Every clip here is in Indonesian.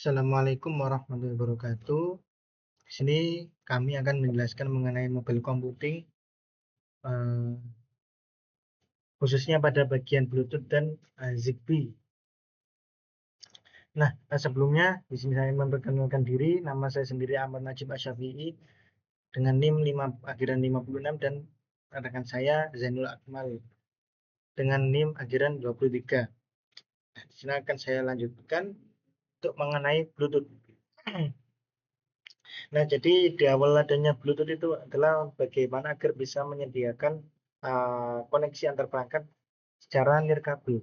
Assalamualaikum warahmatullahi wabarakatuh. Di sini kami akan menjelaskan mengenai mobile computing, eh, khususnya pada bagian Bluetooth dan Zigbee. Nah, sebelumnya di sini saya memperkenalkan diri. Nama saya sendiri Ahmad Najib Asyafi'i dengan NIM 5, akhiran 56 dan rekan saya Zainul Akmal dengan NIM akhiran 23. Nah, di sini akan saya lanjutkan untuk mengenai Bluetooth. Nah, jadi di awal adanya Bluetooth itu adalah bagaimana agar bisa menyediakan koneksi antar perangkat secara nirkabel.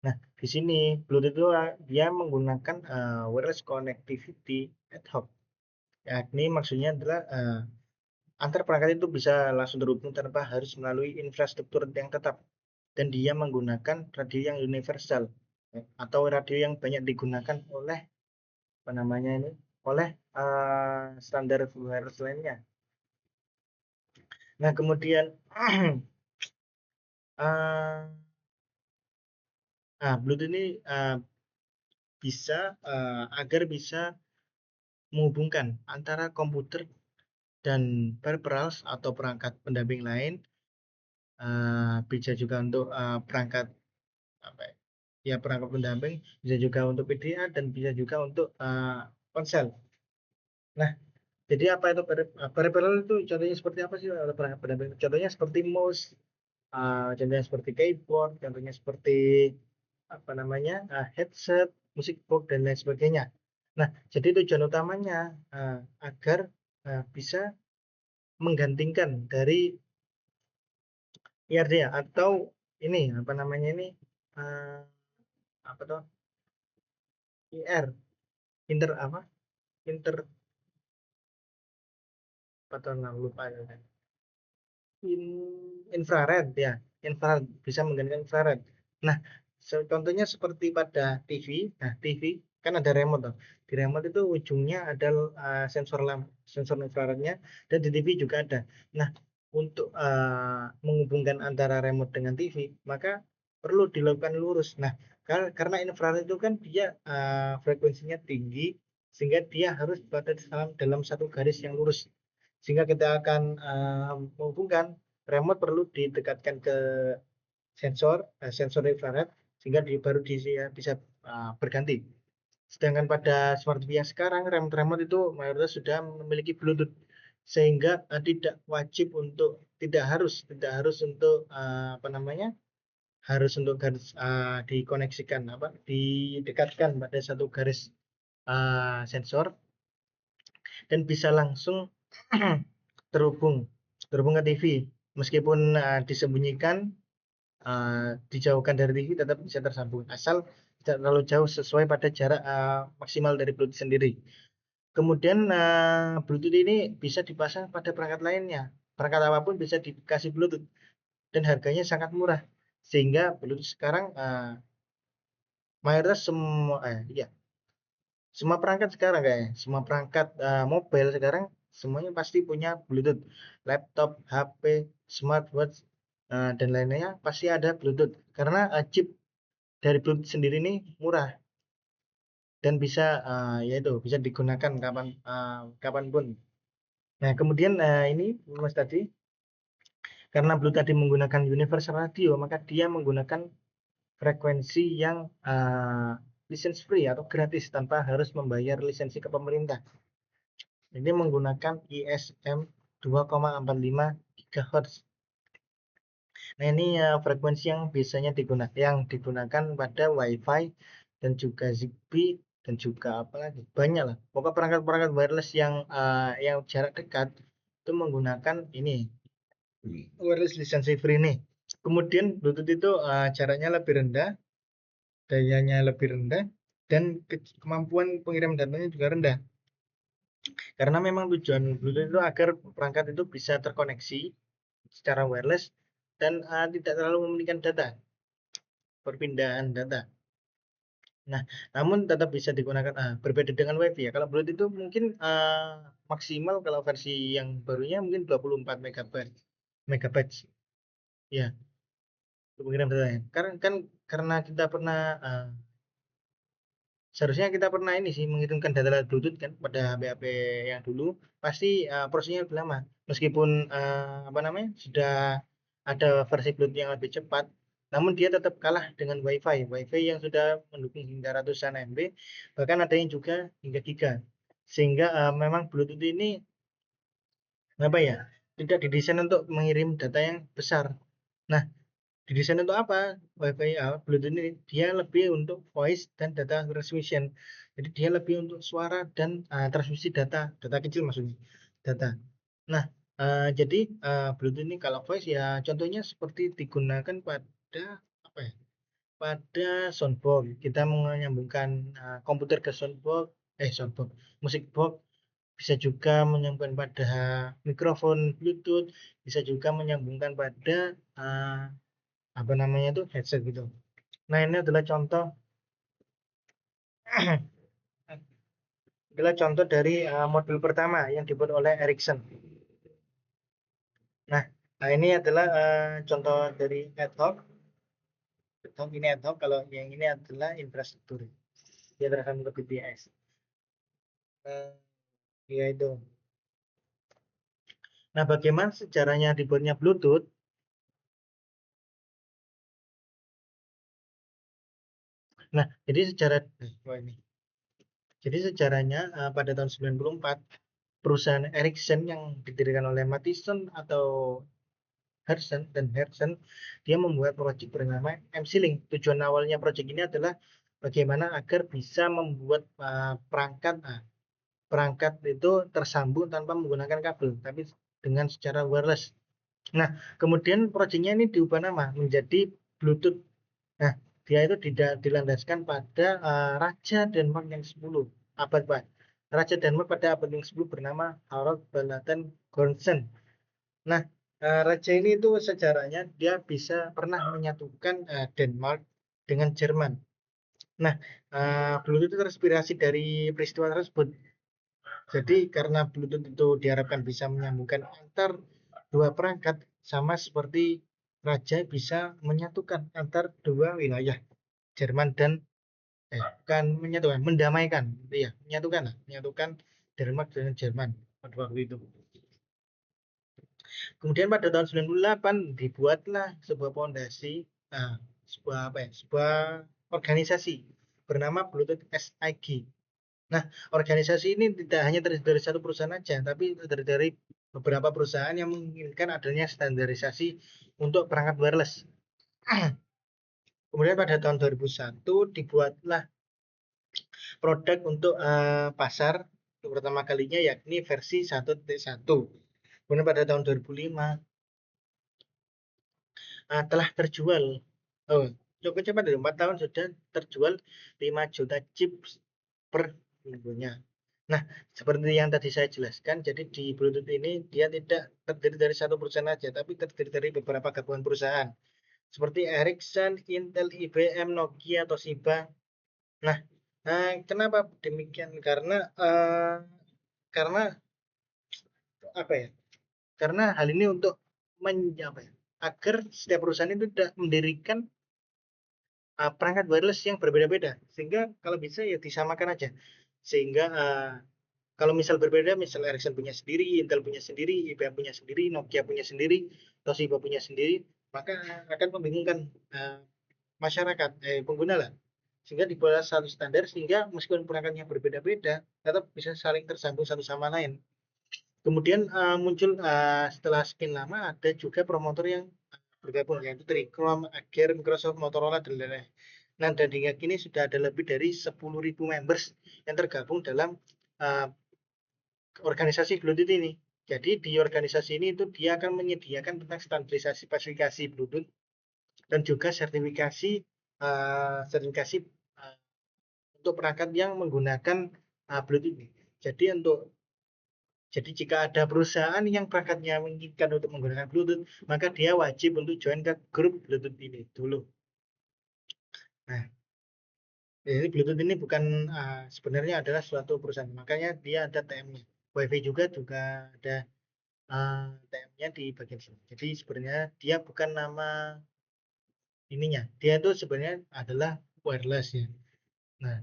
Nah, di sini Bluetooth itu dia menggunakan wireless connectivity ad hoc. Yakni maksudnya adalah antar perangkat itu bisa langsung terhubung tanpa harus melalui infrastruktur yang tetap. Dan dia menggunakan radio yang universal atau radio yang banyak digunakan oleh apa namanya ini oleh standar wireless lainnya. Nah, kemudian Bluetooth ini bisa agar bisa menghubungkan antara komputer dan peripherals atau perangkat pendamping lain, bisa juga untuk perangkat apa ya perangkat pendamping, bisa juga untuk PDA dan bisa juga untuk ponsel. Nah, jadi apa itu peripheral itu contohnya seperti apa sih perangkat pendamping? Contohnya seperti mouse, contohnya seperti keyboard, contohnya seperti apa namanya headset, musik box dan lain sebagainya. Nah, jadi tujuan utamanya agar bisa menggantikan dari IRD atau ini apa namanya ini uh, apa tuh IR inter apa inter apa tuh lupa ya. Infrared ya, infrared bisa menggantikan infrared. Nah, contohnya seperti pada TV. Nah, TV kan ada remote tuh. Di remote itu ujungnya ada sensor infrarednya, dan di TV juga ada. Nah, untuk menghubungkan antara remote dengan TV, maka perlu dilakukan lurus. Nah, karena infrared itu kan dia frekuensinya tinggi, sehingga dia harus berada dalam satu garis yang lurus. Sehingga kita akan menghubungkan remote perlu didekatkan ke sensor infrared sehingga baru bisa berganti. Sedangkan pada smart TV yang sekarang remote itu mayoritas sudah memiliki Bluetooth sehingga tidak harus untuk apa namanya harus untuk garis dikoneksikan apa didekatkan pada satu garis sensor dan bisa langsung terhubung terhubung ke TV meskipun disembunyikan dijauhkan dari TV tetap bisa tersambung asal tidak terlalu jauh sesuai pada jarak maksimal dari Bluetooth sendiri. Kemudian Bluetooth ini bisa dipasang pada perangkat lainnya. Perangkat apapun bisa dikasih Bluetooth dan harganya sangat murah. Sehingga Bluetooth sekarang mayoritas semua perangkat sekarang kayaknya, semua perangkat mobile sekarang semuanya pasti punya Bluetooth. Laptop, HP, smartwatch dan lainnya pasti ada Bluetooth karena chip dari Bluetooth sendiri ini murah dan bisa yaitu bisa digunakan kapanpun. Nah, kemudian ini Mas tadi karena Bluetooth tadi menggunakan universal radio, maka dia menggunakan frekuensi yang license free atau gratis tanpa harus membayar lisensi ke pemerintah. Ini menggunakan ISM 2,45 GHz. Nah, ini frekuensi yang biasanya digunakan pada WiFi dan juga Zigbee dan juga apa lagi banyak lah. Pokoknya perangkat-perangkat wireless yang jarak dekat itu menggunakan ini wireless lisensi free nih. Kemudian Bluetooth itu jaraknya lebih rendah, dayanya lebih rendah, dan kemampuan pengirim datanya juga rendah. Karena memang tujuan Bluetooth itu agar perangkat itu bisa terkoneksi secara wireless dan tidak terlalu memiliki perpindahan data. Nah, namun tetap bisa digunakan berbeda dengan WiFi ya. Kalau Bluetooth itu mungkin maksimal kalau versi yang barunya mungkin 24 megabytes. Ya, untuk mengirim data. Karena kita pernah seharusnya kita pernah ini sih mengirimkan data lewat Bluetooth kan pada HP-HP yang dulu pasti prosesnya lebih lama meskipun apa namanya sudah ada versi Bluetooth yang lebih cepat namun dia tetap kalah dengan WiFi yang sudah mendukung hingga ratusan MB bahkan ada yang juga hingga giga sehingga memang Bluetooth ini apa ya tidak didesain untuk mengirim data yang besar. Nah, didesain untuk apa? WiFi Bluetooth ini dia lebih untuk voice dan data transmission. Jadi dia lebih untuk suara dan transmisi data kecil maksudnya, data. Nah, jadi Bluetooth ini kalau voice ya contohnya seperti digunakan pada apa ya? Pada soundbox. Kita menyambungkan komputer ke soundbox, musik box bisa juga menyambungkan pada mikrofon Bluetooth, bisa juga menyambungkan pada apa namanya itu headset gitu. Nah ini adalah contoh dari modul pertama yang dibuat oleh Ericsson. Nah, ini adalah contoh dari ad hoc. Ini ad hoc, kalau yang ini adalah infrastruktur. Dia tersambung ke BBS. Ya itu. Nah, bagaimana sejarahnya dibuatnya Bluetooth? Nah, jadi sejarahnya pada tahun 94 perusahaan Ericsson yang didirikan oleh Mattison atau Harrison dia membuat proyek bernama MC-Link. Tujuan awalnya proyek ini adalah bagaimana agar bisa membuat perangkat itu tersambung tanpa menggunakan kabel, tapi dengan secara wireless. Nah, kemudian proyeknya ini diubah nama menjadi Bluetooth. Nah, dia itu tidak dilandaskan pada Raja Denmark yang 10 abad Pak. Raja Denmark pada abad yang 10 bernama Harald Balaton Gormsen. Nah, raja ini itu sejarahnya dia bisa pernah menyatukan Denmark dengan Jerman. Nah, Bluetooth itu terinspirasi dari peristiwa tersebut. Jadi karena Bluetooth itu diharapkan bisa menyambungkan antar dua perangkat sama seperti raja bisa menyatukan antar dua wilayah Jerman dan bukan menyatukan, mendamaikan. Iya, menyatukan Denmark dengan Jerman pada waktu itu. Kemudian pada tahun 98 dibuatlah sebuah fondasi, sebuah apa ya, sebuah organisasi bernama Bluetooth SIG. Nah, organisasi ini tidak hanya terdiri dari satu perusahaan saja, tapi terdiri dari beberapa perusahaan yang menginginkan adanya standarisasi untuk perangkat wireless. Kemudian pada tahun 2001 dibuatlah produk untuk pasar untuk pertama kalinya yakni versi 1.1. Kemudian pada tahun 2005 telah terjual. Oh, cukup cepat dari 4 tahun sudah terjual 5 juta chip per minggunya. Nah, seperti yang tadi saya jelaskan, jadi di Bluetooth ini dia tidak terdiri dari satu perusahaan saja, tapi terdiri dari beberapa gabungan perusahaan seperti Ericsson, Intel, IBM, Nokia, Toshiba. Nah, kenapa demikian? Karena apa ya? Karena hal ini untuk apa ya? Agar setiap perusahaan itu tidak mendirikan perangkat wireless yang berbeda-beda sehingga kalau bisa ya disamakan aja sehingga kalau misal berbeda misal Ericsson punya sendiri, Intel punya sendiri, IBM punya sendiri, Nokia punya sendiri, Toshiba punya sendiri maka akan membingungkan masyarakat pengguna lah sehingga dibuat satu standar sehingga meskipun perangkatnya berbeda-beda tetap bisa saling tersambung satu sama lain. Kemudian muncul setelah sekian lama ada juga promotor yang bergabung yaitu Tricom, Acer, Microsoft, Motorola dan lain-lain. Nah, dan hingga kini sudah ada lebih dari 10.000 members yang tergabung dalam uh, organisasi Bluetooth ini. Jadi di organisasi ini itu dia akan menyediakan tentang standarisasi spesifikasi Bluetooth dan juga sertifikasi untuk perangkat yang menggunakan Bluetooth ini. Jadi jika ada perusahaan yang perangkatnya menginginkan untuk menggunakan Bluetooth, maka dia wajib untuk join ke grup Bluetooth ini dulu. Nah, jadi Bluetooth ini bukan sebenarnya adalah suatu perusahaan, makanya dia ada TM-nya. WiFi juga ada TM-nya di bagian sini. Jadi sebenarnya dia bukan nama ininya, dia itu sebenarnya adalah wireless ya. Nah,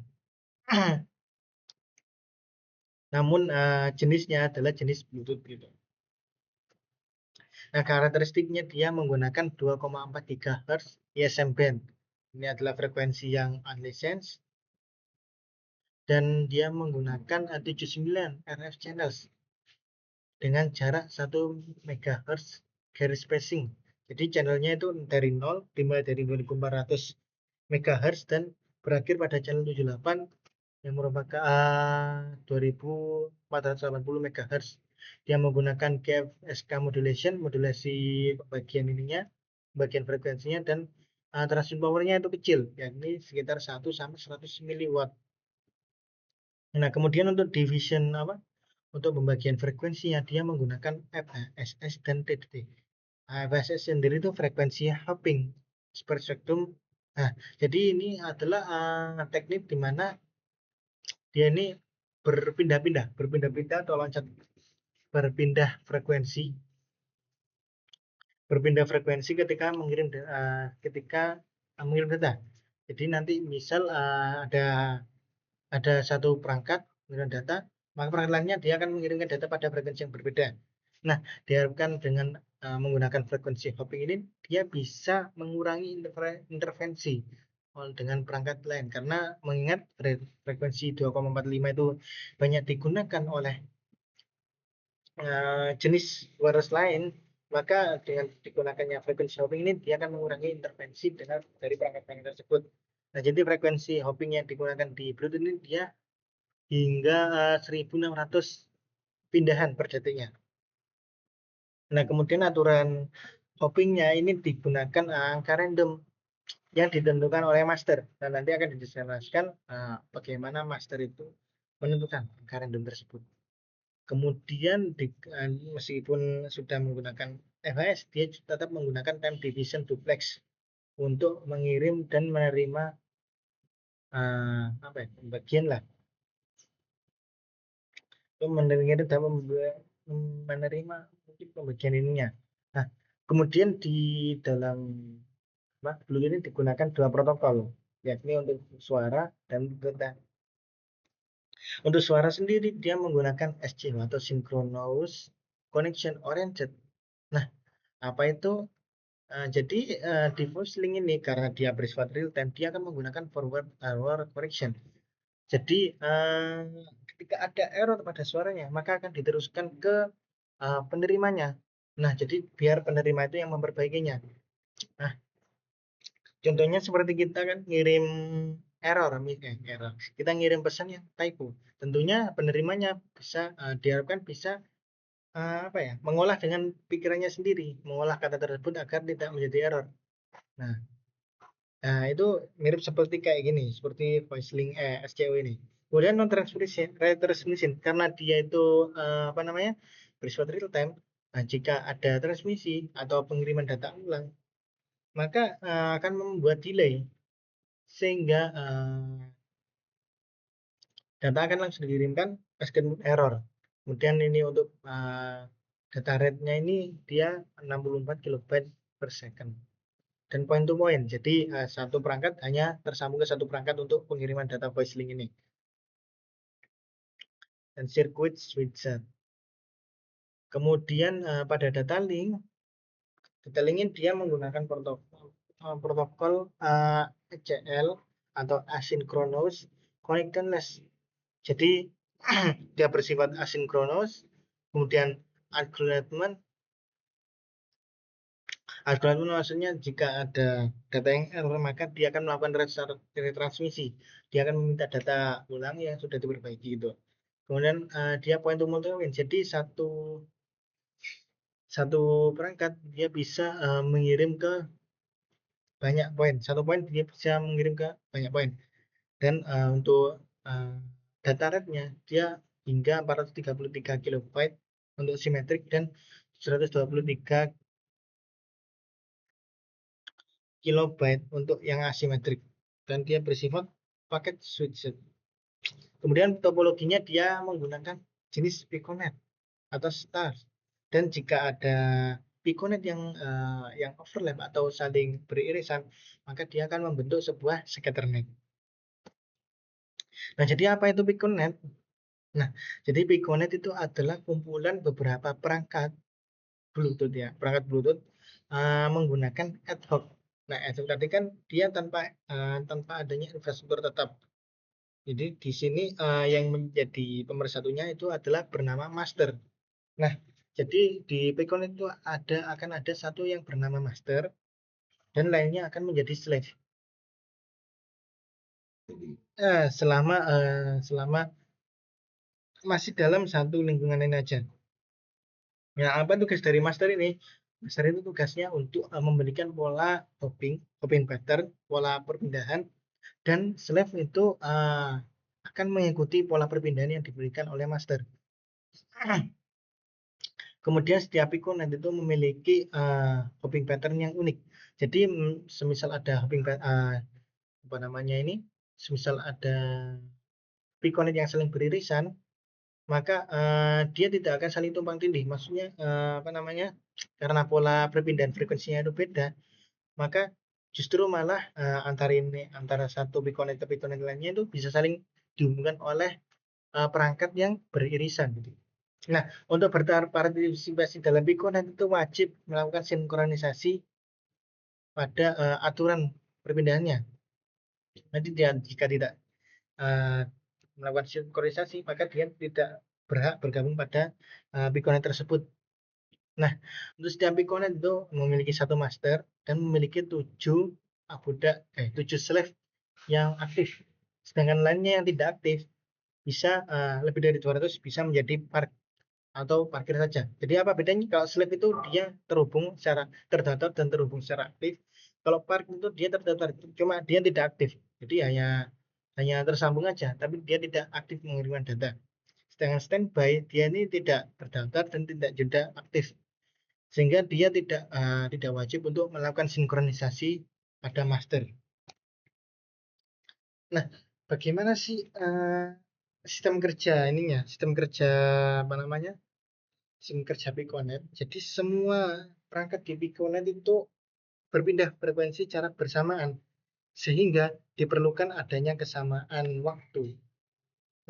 namun jenisnya adalah jenis Bluetooth gitu. Nah, karakteristiknya dia menggunakan 2,4 GHz ISM band. Ini adalah frekuensi yang unlicensed dan dia menggunakan 79 RF channels dengan jarak 1 MHz garis spacing. Jadi channelnya itu dari 0 dimulai dari 2400 MHz dan berakhir pada channel 78 yang merupakan 2480 MHz. Dia menggunakan KFSK modulation, modulasi bagian ininya, bagian frekuensinya, dan transmit powernya itu kecil, yakni sekitar 1 sampai 100 mW. Nah, kemudian untuk division untuk pembagian frekuensinya dia menggunakan FHSS dan TDT. FHSS sendiri itu frekuensi hopping spektrum. Nah, jadi ini adalah teknik di mana dia ini berpindah-pindah atau loncat, berpindah frekuensi ketika mengirim data. Jadi nanti misal ada satu perangkat mengirim data, maka perangkat lainnya dia akan mengirimkan data pada frekuensi yang berbeda. Nah, diharapkan dengan menggunakan frekuensi hopping ini dia bisa mengurangi intervensi dengan perangkat lain, karena mengingat frekuensi 2,45 itu banyak digunakan oleh jenis wireless lain, maka dengan digunakannya frekuensi hopping ini dia akan mengurangi intervensi dari perangkat-perangkat tersebut. Nah, jadi frekuensi hopping yang digunakan di Bluetooth ini dia hingga 1600 pindahan per detiknya. Nah, kemudian aturan hoppingnya ini digunakan angka random yang ditentukan oleh master. Dan nanti akan dijelaskan bagaimana master itu menentukan angka random tersebut. Kemudian meskipun sudah menggunakan FHS, dia tetap menggunakan time division duplex untuk mengirim dan menerima bagian lah, mendengar dan menerima mungkin pembagian ininya. Nah, kemudian di dalam Bluetooth ini digunakan dua protokol, yakni untuk suara dan data. Untuk suara sendiri dia menggunakan SCO atau Synchronous Connection Oriented. Nah, apa itu? Jadi di voice link ini karena dia bersifat real time, dia akan menggunakan forward error correction. Jadi ketika ada error pada suaranya, maka akan diteruskan ke penerimanya. Nah, jadi biar penerima itu yang memperbaikinya. Nah, contohnya seperti kita kan ngirim error. Kita ngirim pesan yang typo. Tentunya penerimanya bisa diharapkan bisa mengolah dengan pikirannya sendiri, mengolah kata tersebut agar tidak menjadi error. Nah, itu mirip seperti kayak gini, seperti voice link SCO ini. Kemudian non transmission karena dia itu bersifat real time. Nah, jika ada transmisi atau pengiriman data ulang, maka akan membuat delay sehingga data akan langsung dikirimkan meskipun error. Kemudian ini untuk data rate-nya ini dia 64 kilobyte per second dan point to point. Jadi satu perangkat hanya tersambung ke satu perangkat untuk pengiriman data voice link ini. Dan circuit switcher. Kemudian pada data link ini dia menggunakan protokol ACL atau asynchronous connectionless. Jadi dia bersifat asinkronus. Kemudian algoritma maksudnya jika ada data yang error, maka dia akan melakukan retransmisi. Dia akan meminta data ulang yang sudah diperbaiki itu. Kemudian dia point to multipoint. Jadi satu perangkat dia bisa mengirim ke banyak poin. Satu poin dia bisa mengirim ke banyak poin. Dan untuk data rate-nya dia hingga 433 kilobyte untuk simetrik dan 123 kilobyte untuk yang asimetrik, dan dia bersifat paket switched. Kemudian topologinya dia menggunakan jenis Piconet atau stars, dan jika ada Piconet yang overlap atau saling beririsan, maka dia akan membentuk sebuah scatternet. Nah, jadi apa itu Piconet? Nah, jadi Piconet itu adalah kumpulan beberapa perangkat Bluetooth ya, perangkat Bluetooth menggunakan ad hoc. Nah, ad hoc tadi kan dia tanpa adanya infrastruktur tetap. Jadi di sini yang menjadi pemersatunya itu adalah bernama master. Nah, jadi di Piconet itu akan ada satu yang bernama master dan lainnya akan menjadi slave. Selama masih dalam satu lingkungan ini aja. Nah, apa tugas dari master ini? Master itu tugasnya untuk memberikan pola hopping pattern, pola perpindahan, dan slave itu akan mengikuti pola perpindahan yang diberikan oleh master. Kemudian setiap Piconet itu memiliki hopping pattern yang unik. Jadi semisal ada apa namanya ini, semisal ada Piconet yang saling beririsan, maka dia tidak akan saling tumpang tindih. Maksudnya apa namanya? Karena pola perpindahan frekuensinya itu beda, maka justru malah antara satu Piconet ke Piconet lainnya itu bisa saling dihubungkan oleh perangkat yang beririsan gitu. Nah, untuk berpartisipasi dalam Piconet itu wajib melakukan sinkronisasi pada aturan perpindahannya. Nanti jika tidak uh, melakukan sinkronisasi, maka dia tidak berhak bergabung pada Piconet tersebut. Nah, untuk setiap Piconet itu memiliki satu master dan memiliki 7 slave yang aktif. Sedangkan lainnya yang tidak aktif bisa lebih dari 200 bisa menjadi atau parkir saja. Jadi apa bedanya? Kalau slave itu dia terdaftar dan terhubung secara aktif. Kalau park itu dia terdaftar, cuma dia tidak aktif. Jadi hanya tersambung aja, tapi dia tidak aktif mengirimkan data. Sedangkan standby dia ini tidak terdaftar dan tidak juga aktif, sehingga dia tidak wajib untuk melakukan sinkronisasi pada master. Nah, bagaimana sih sistem kerja ininya? Sistem kerja apa namanya? Sistem kerja Piconet. Jadi semua perangkat di Piconet itu berpindah frekuensi secara bersamaan sehingga diperlukan adanya kesamaan waktu.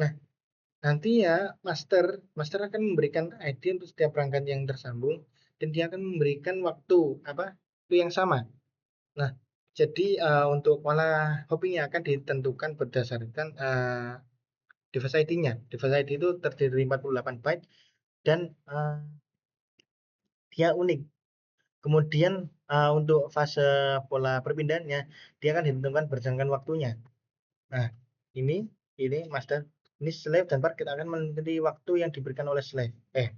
Nah, nanti ya master akan memberikan ID untuk setiap perangkat yang tersambung dan dia akan memberikan waktu yang sama. Nah, jadi untuk pola hoppingnya akan ditentukan berdasarkan device ID-nya. Device ID itu terdiri dari 48 byte dan dia unik. Kemudian untuk fase pola perpindahannya dia akan ditentukan berdasarkan waktunya. Nah, ini master, ini slave dan part kita akan mengikuti waktu yang diberikan oleh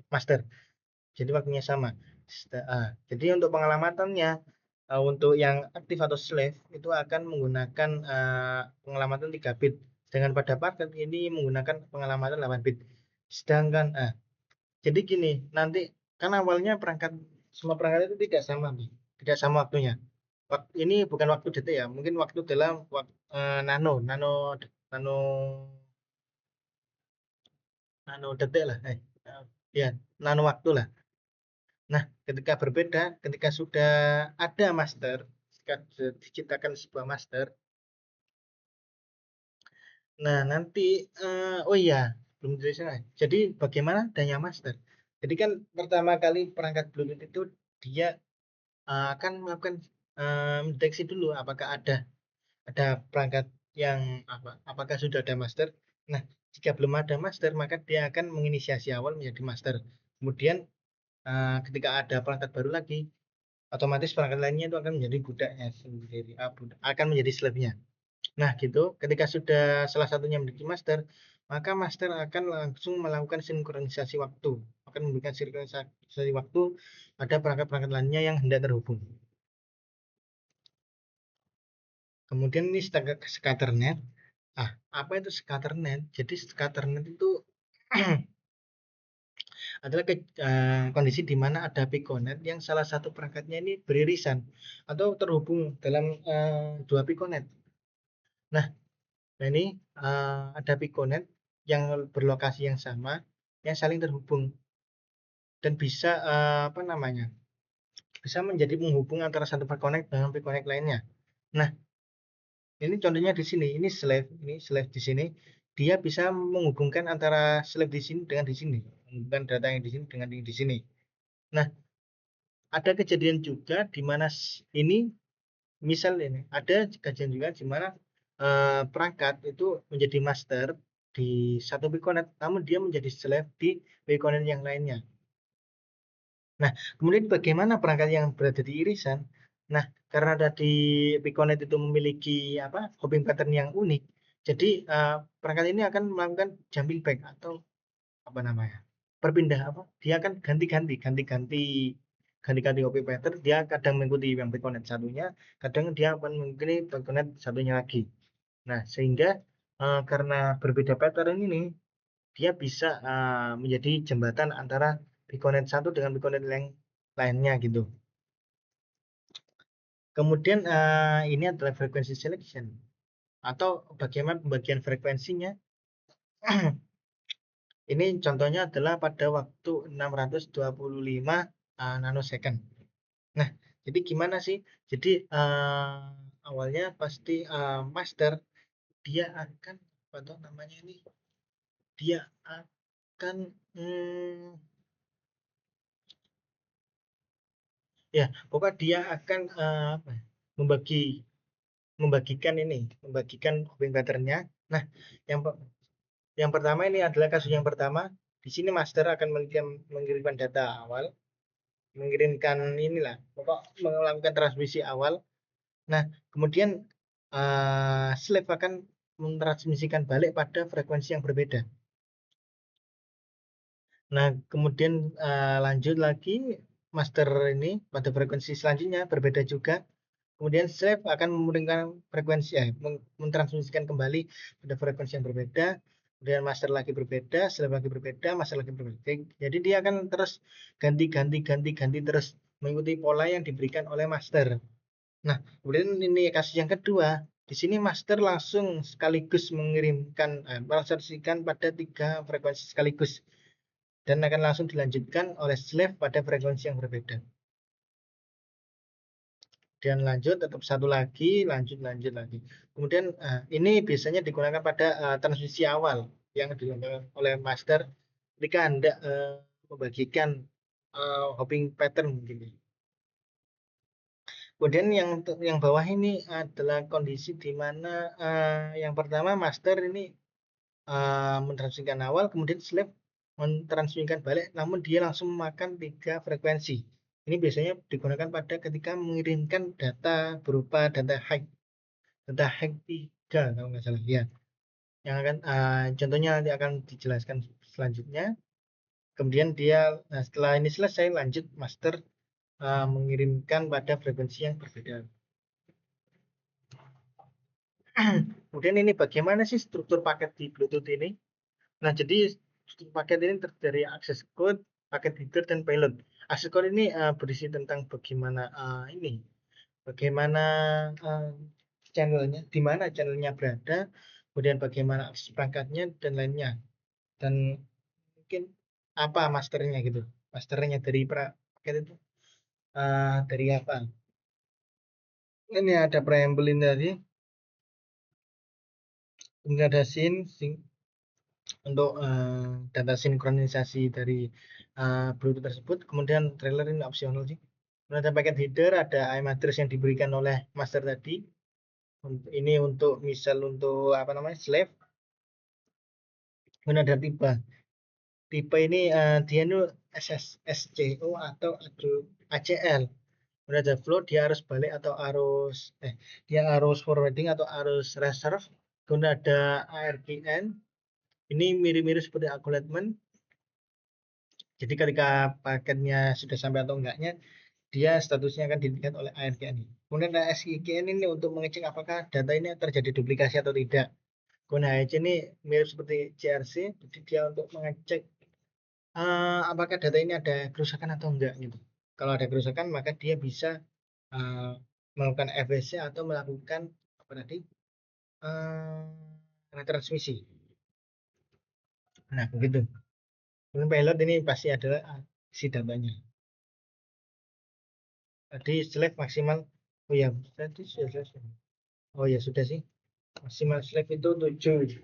master. Jadi waktunya sama. Jadi untuk pengalamannya untuk yang aktif atau slave itu akan menggunakan pengelamatan 3 bit. Sedangkan pada part ini menggunakan pengelamatan 8 bit. Sedangkan jadi gini, nanti kan awalnya semua perangkat itu tidak sama, tidak sama waktunya. Ini bukan waktu detik ya, mungkin waktu dalam nano, nano, nano, nano detik lah, ya, nano waktu lah. Nah, ketika sudah ada master, ketika diciptakan sebuah master, nah nanti, oh iya, belum dijelasin. Jadi bagaimana daya master? Jadi kan pertama kali perangkat Bluetooth itu dia akan melakukan deteksi dulu apakah ada perangkat yang apakah sudah ada master. Nah, jika belum ada master, maka dia akan menginisiasi awal menjadi master. Kemudian ketika ada perangkat baru lagi, otomatis perangkat lainnya itu akan menjadi budaknya sendiri, akan menjadi slave-nya. Nah, gitu. Ketika sudah salah satunya memiliki master, maka master akan langsung melakukan sinkronisasi waktu, akan memberikan sinkronisasi waktu pada perangkat-perangkat lainnya yang hendak terhubung. Kemudian ini scatternet. Apa itu scatternet? Jadi scatternet itu adalah kondisi di mana ada Piconet yang salah satu perangkatnya ini beririsan atau terhubung dalam 2 Piconet. Nah, ini ada Piconet yang berlokasi yang sama, yang saling terhubung dan bisa apa namanya? Bisa menjadi penghubung antara satu Piconet dengan Piconet lainnya. Nah, ini contohnya di sini, ini slave di sini. dia bisa menghubungkan antara slave di sini dengan di sini, menghubungkan data yang di sini dengan yang di sini. Nah, ada kejadian juga di mana ini misal ini ada kejadian juga di mana perangkat itu menjadi master di satu Piconet, namun dia menjadi slave di Piconet yang lainnya. Nah, kemudian bagaimana perangkat yang berada di irisan? Nah, karena tadi Piconet itu memiliki hopping pattern yang unik, jadi perangkat ini akan melakukan jumping back atau apa namanya? Perpindah apa? Dia akan ganti-ganti hopping pattern. Dia kadang mengikuti yang Piconet satunya, kadang dia akan mengikuti Piconet satunya lagi. Nah, sehingga karena berbeda pattern ini, dia bisa menjadi jembatan antara Piconet satu dengan Piconet yang lainnya gitu. Kemudian ini adalah frequency selection atau bagaimana pembagian frekuensinya. Ini contohnya adalah pada waktu 625 nanosecond. Nah, jadi gimana sih? Jadi awalnya pasti master dia akan apa tuh namanya ini? Dia akan ya, pokoknya dia akan membagikan hopping pattern-nya. Nah, yang yang pertama ini adalah kasus yang pertama. Di sini master akan mengirimkan data awal, mengirimkan inilah, pokok melakukan transmisi awal. Nah, kemudian slave akan mentransmisikan balik pada frekuensi yang berbeda. Nah, kemudian lanjut lagi master ini pada frekuensi selanjutnya berbeda juga. Kemudian slave akan memberikan frekuensi mentransmisikan kembali pada frekuensi yang berbeda. Kemudian master lagi berbeda, slave lagi berbeda, master lagi berbeda. Jadi dia akan terus ganti terus mengikuti pola yang diberikan oleh master. Nah, kemudian ini kasus yang kedua. Di sini master langsung sekaligus mengirimkan transaksikan pada 3 frekuensi sekaligus dan akan langsung dilanjutkan oleh slave pada frekuensi yang berbeda. Dan lanjut tetap satu lagi, lanjut lagi. Kemudian ini biasanya digunakan pada transmisi awal yang digunakan oleh master ketika Anda membagikan hopping pattern gini. Kemudian yang bawah ini adalah kondisi di mana yang pertama master ini mentransmisikan awal, kemudian slave mentransmisikan balik, namun dia langsung memakan 3 frekuensi. Ini biasanya digunakan pada ketika mengirimkan data berupa data high 3 kalau nggak salah ya. Yang akan contohnya nanti akan dijelaskan selanjutnya. Kemudian dia setelah ini selesai lanjut master mengirimkan pada frekuensi yang berbeda. Kemudian ini bagaimana sih struktur paket di Bluetooth ini? Nah, jadi struktur paket ini terdiri dari access code, paket header, dan payload. Access code ini berisi tentang bagaimana channelnya, di mana channelnya berada, kemudian bagaimana akses perangkatnya dan lainnya, dan mungkin apa masternya gitu. Masternya dari paket itu dari apa? Ini ada preamble ini tadi. Ini ada untuk data sinkronisasi dari Bluetooth tersebut. Kemudian trailer ini opsional sih. Kemudian ada paket header, ada IM address yang diberikan oleh master tadi. Ini untuk misal untuk apa namanya slave. Kemudian ada tipe ini dia itu SSCO atau ACL. Kemudian ada flow, dia harus balik atau dia harus forwarding atau harus reserve. Kemudian ada ARKN. Ini mirip-mirip seperti acknowledgement. Jadi ketika paketnya sudah sampai atau enggaknya, dia statusnya akan dilihat oleh ARKN. Kemudian ada SIKN ini untuk mengecek apakah data ini terjadi duplikasi atau tidak. Kemudian HC ini mirip seperti CRC, jadi dia untuk mengecek apakah data ini ada kerusakan atau enggak gitu. Kalau ada kerusakan maka dia bisa melakukan FSC atau melakukan apa tadi retransmisi. Nah begitu. Kemudian payload ini pasti adalah isi datanya. Tadi slave maksimal. Oh ya, tadi sudah selesai. Oh ya sudah sih. Maksimal slave itu 7.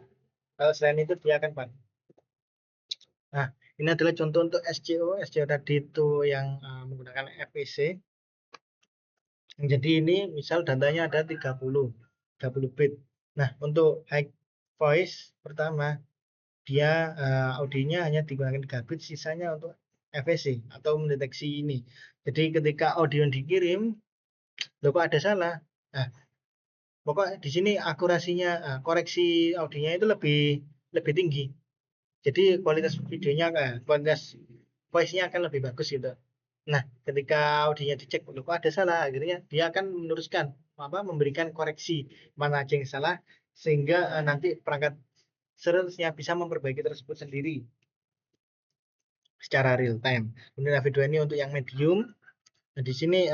Kalau selain itu dia akan panik. Nah, ini adalah contoh untuk SCO. SCO tadi itu yang menggunakan FEC. Jadi ini misal datanya ada 30 bit. Nah, untuk high voice pertama dia audionya hanya digunakan 3 bit, sisanya untuk FEC atau mendeteksi ini. Jadi ketika audio dikirim, loh kok ada salah? Nah, pokok di sini akurasinya, koreksi audionya itu lebih lebih tinggi. Jadi kualitas videonya, kualitas voice-nya akan lebih bagus gitu. Nah, ketika audionya dicek, loh kok ada salah, akhirnya dia akan meneruskan memberikan koreksi mana aja yang salah sehingga nanti perangkat seterusnya bisa memperbaiki tersebut sendiri secara real time. Kemudian video ini untuk yang medium. Nah, di sini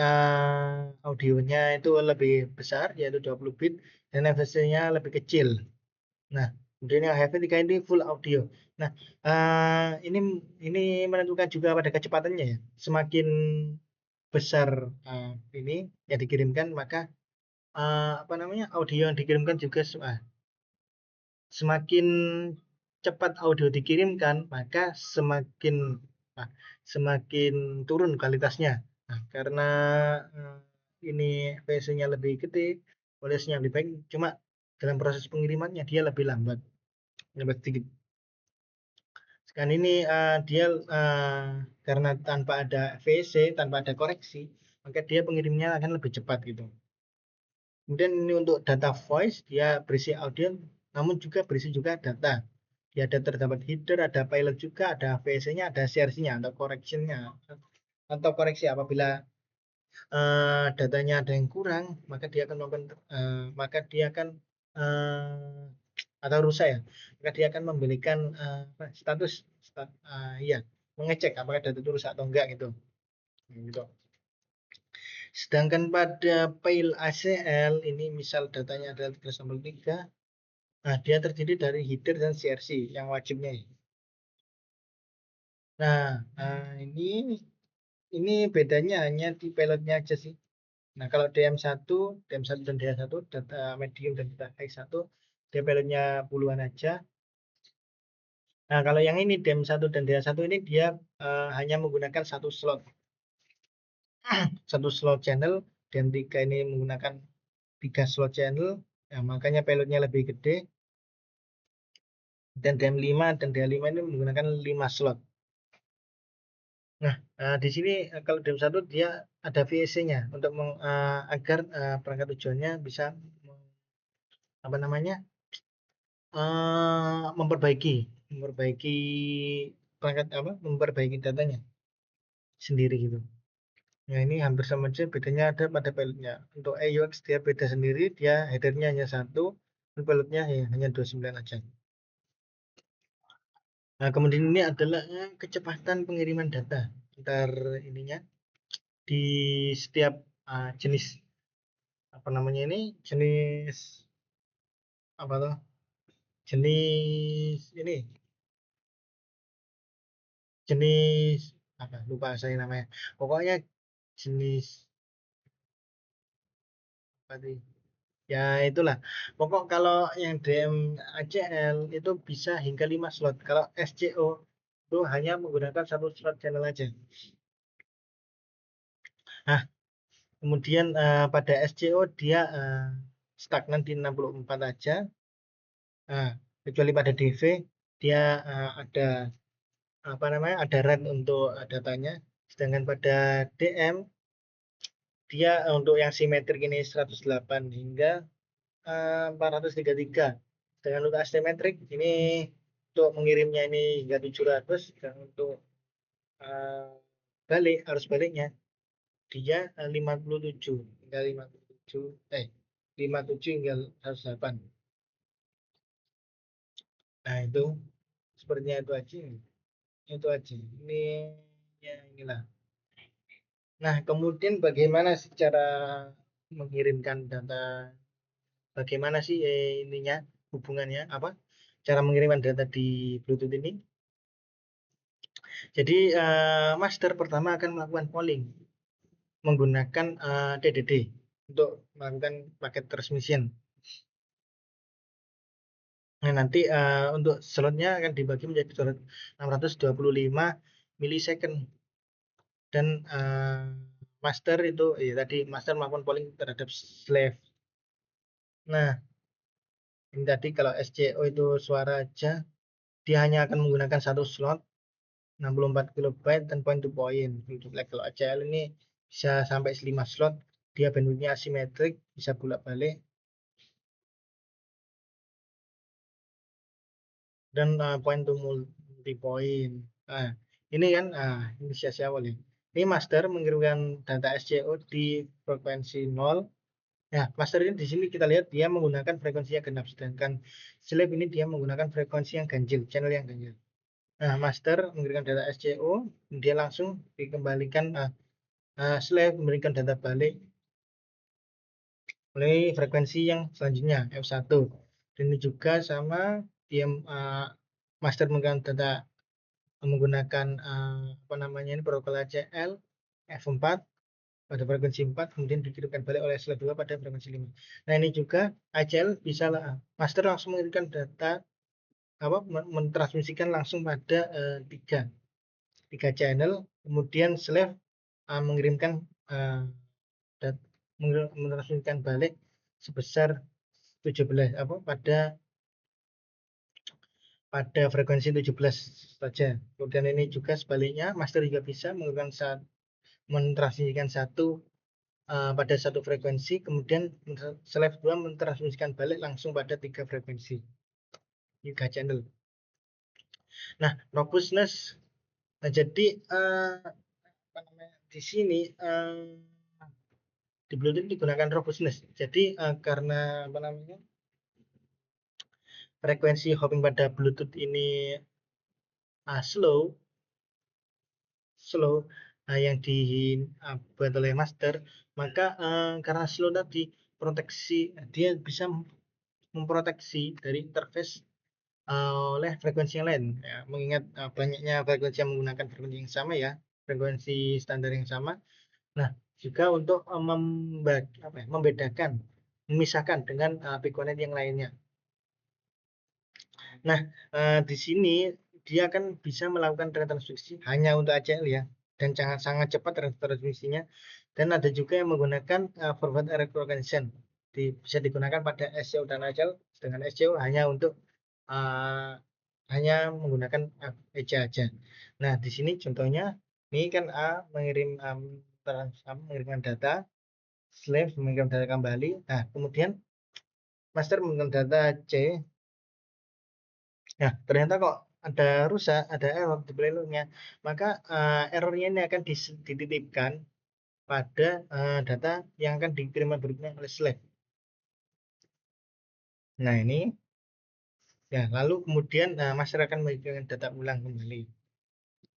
audionya itu lebih besar yaitu 20 bit dan FSC-nya lebih kecil. Nah, kemudian yang HV3 ini full audio. Nah, ini menentukan juga pada kecepatannya ya. Semakin besar ini yang dikirimkan, maka audio yang dikirimkan juga semakin cepat audio dikirimkan, maka semakin turun kualitasnya. Nah, karena ini VC-nya lebih gede, kualitasnya lebih baik, cuma dalam proses pengirimannya dia lebih lambat sedikit. Sekarang ini dia karena tanpa ada VC, tanpa ada koreksi, maka dia pengirimnya akan lebih cepat gitu. Kemudian ini untuk data voice, dia berisi audio, namun juga berisi juga data. Dia ada terdapat header, ada pilot juga, ada VC-nya, ada CRC-nya atau correction-nya. Atau koreksi apabila datanya ada yang kurang, maka dia akan atau rusak ya, maka dia akan memberikan mengecek apakah data itu rusak atau enggak gitu. Gitu. Sedangkan pada file ACL ini misal datanya adalah 3 nah dia terdiri dari header dan CRC yang wajibnya. Nah, ini bedanya hanya di pilotnya aja sih. Nah, kalau DM1 dan DH1 data medium dan data X1 dia pilotnya puluhan aja. Nah, kalau yang ini DM1 dan DH1 ini dia hanya menggunakan satu slot. Satu slot channel, DM3 ini menggunakan 3 slot channel. Nah, makanya pilotnya lebih gede. Dan DM5 dan DH5 ini menggunakan 5 slot. Nah, di sini kalau DM1 dia ada VEC-nya untuk agar perangkat tujuannya bisa memperbaiki memperbaiki datanya sendiri gitu. Nah, ini hampir sama aja, bedanya ada pada pilotnya. Untuk AUX dia beda sendiri, dia headernya hanya 1, dan pilotnya ya, hanya 29 aja. Nah, kemudian ini adalah kecepatan pengiriman data antar ininya di setiap jenis jenis apa tuh? Jenis apa? Lupa saya namanya. Pokoknya jenis apa sih? Ya itulah. Pokok kalau yang DM ACL itu bisa hingga 5 slot. Kalau SCO itu hanya menggunakan satu slot channel aja. Nah, kemudian pada SCO dia stagnan di 64 aja. Nah, kecuali pada DV dia ada rate untuk datanya. Sedangkan pada DM dia untuk yang simetrik ini 108 hingga 433. Dengan untuk asimetrik ini untuk mengirimnya ini hingga 700, dan untuk arus baliknya dia 57 hingga 57 hingga 108. Nah, itu sepertinya itu aja. Ini ya inilah. Nah, kemudian bagaimana sih cara mengirimkan data? Bagaimana sih ininya hubungannya apa? Cara mengirimkan data di Bluetooth ini? Jadi master pertama akan melakukan polling menggunakan DDD untuk melakukan packet transmission. Nah, nanti untuk slotnya akan dibagi menjadi slot 625 milisecond dan master itu tadi master melakukan polling terhadap slave. Nah, ini tadi kalau SCO itu suara aja, dia hanya akan menggunakan satu slot 64 kilobyte dan point to point. Kalau ACL ini bisa sampai 5 slot, dia bandwidthnya asimetrik, bisa bolak-balik. Dan point to multi point. Nah, ini kan inisiasi awal ya. Ini master mengirimkan data SCO di frekuensi 0. Nah, master ini di sini kita lihat dia menggunakan frekuensi yang genap, sedangkan slave ini dia menggunakan frekuensi yang ganjil, channel yang ganjil. Nah, master mengirimkan data SCO, dia langsung dikembalikan slave memberikan data balik oleh frekuensi yang selanjutnya F1. Dan ini juga sama dia master menggunakan data menggunakan apa namanya ini protokol ACL F4 pada frekuensi 4 kemudian dikirimkan balik oleh slave 2 pada frekuensi 5. Nah, ini juga ACL bisa master langsung mengirimkan data apa mentransmisikan langsung pada tiga channel, kemudian slave mengirimkan mentransmisikan balik sebesar 17 apa pada frekuensi 17 saja. Kemudian ini juga sebaliknya master juga bisa mengirimkan mentransmisikan satu pada satu frekuensi, kemudian slave 2 mentransmisikan balik langsung pada 3 frekuensi, 3 channel. Nah, robustness. Nah, jadi apa namanya di sini di Bluetooth digunakan robustness. Jadi karena apa namanya frekuensi hopping pada Bluetooth ini slow yang dibuat oleh master, maka karena slow tadi proteksi dia bisa memproteksi dari interface oleh frekuensi yang lain ya, mengingat banyaknya frekuensi yang menggunakan frekuensi yang sama ya, frekuensi standar yang sama. Nah, juga untuk membedakan, memisahkan dengan Piconet yang lainnya. Nah, di sini dia akan bisa melakukan retransmisi hanya untuk ACL ya, dan sangat cepat retransmisinya. Dan ada juga yang menggunakan forward error correction, bisa digunakan pada SCO dan ACL, dengan SCO hanya untuk hanya menggunakan ECA aja. Nah, di sini contohnya ini kan A mengirimkan data, slave mengirimkan data kembali. Nah, kemudian master mengirimkan data C. Nah, ternyata kok ada rusak, ada error di playloadnya. Maka errornya ini akan dititipkan pada data yang akan dikirimkan berikutnya oleh slave. Nah, ini ya, lalu kemudian master akan mengirimkan data ulang kembali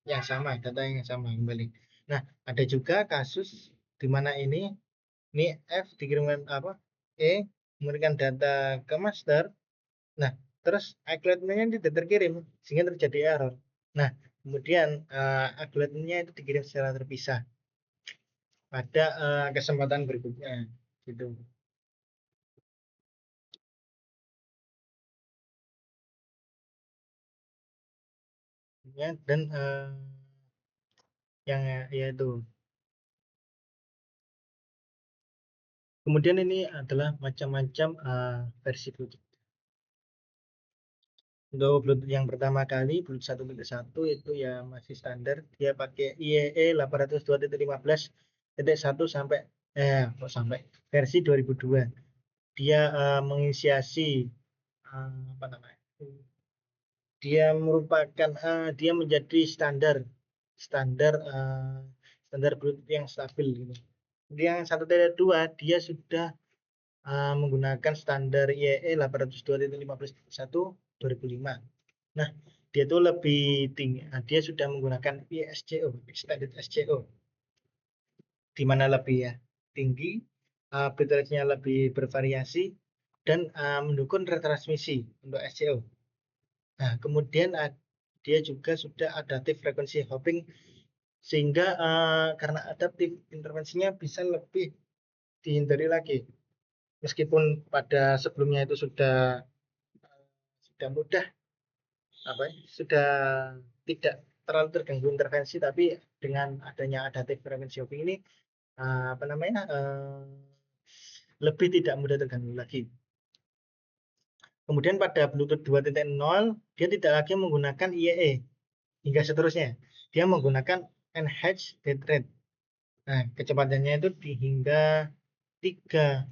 yang sama, data yang sama kembali. Nah, ada juga kasus di mana ini F dikirimkan E memberikan data ke master. Nah, terus acknowledgement-nya tidak terkirim sehingga terjadi error. Nah, kemudian acknowledgement-nya itu dikirim secara terpisah pada kesempatan berikutnya gitu. Ya, dan yang yaitu kemudian ini adalah macam-macam versi Bluetooth. Untuk Bluetooth yang pertama kali Bluetooth 1.1 itu ya masih standar, dia pakai IEEE 802.15.1 sampai versi 2002. Dia menginisiasi apa namanya? Dia merupakan dia menjadi standar Bluetooth yang stabil gitu. Yang 1.2 dia sudah menggunakan standar IEEE 802.15.1 2005. Nah, dia itu lebih tinggi. Dia sudah menggunakan ESCO, Extended SCO, di mana lebih ya tinggi, bit rate-nya lebih bervariasi dan mendukung retransmisi untuk SCO. Nah, kemudian dia juga sudah adaptif frekuensi hopping sehingga karena adaptif intervensinya bisa lebih dihindari lagi. Meskipun pada sebelumnya itu sudah sudah mudah sudah tidak terlalu terganggu intervensi, tapi dengan adanya adaptive frequency shifting ini lebih tidak mudah terganggu lagi. Kemudian pada Bluetooth 2.0 dia tidak lagi menggunakan IEE hingga seterusnya. Dia menggunakan enhanced data rate. Nah, kecepatannya itu hingga 3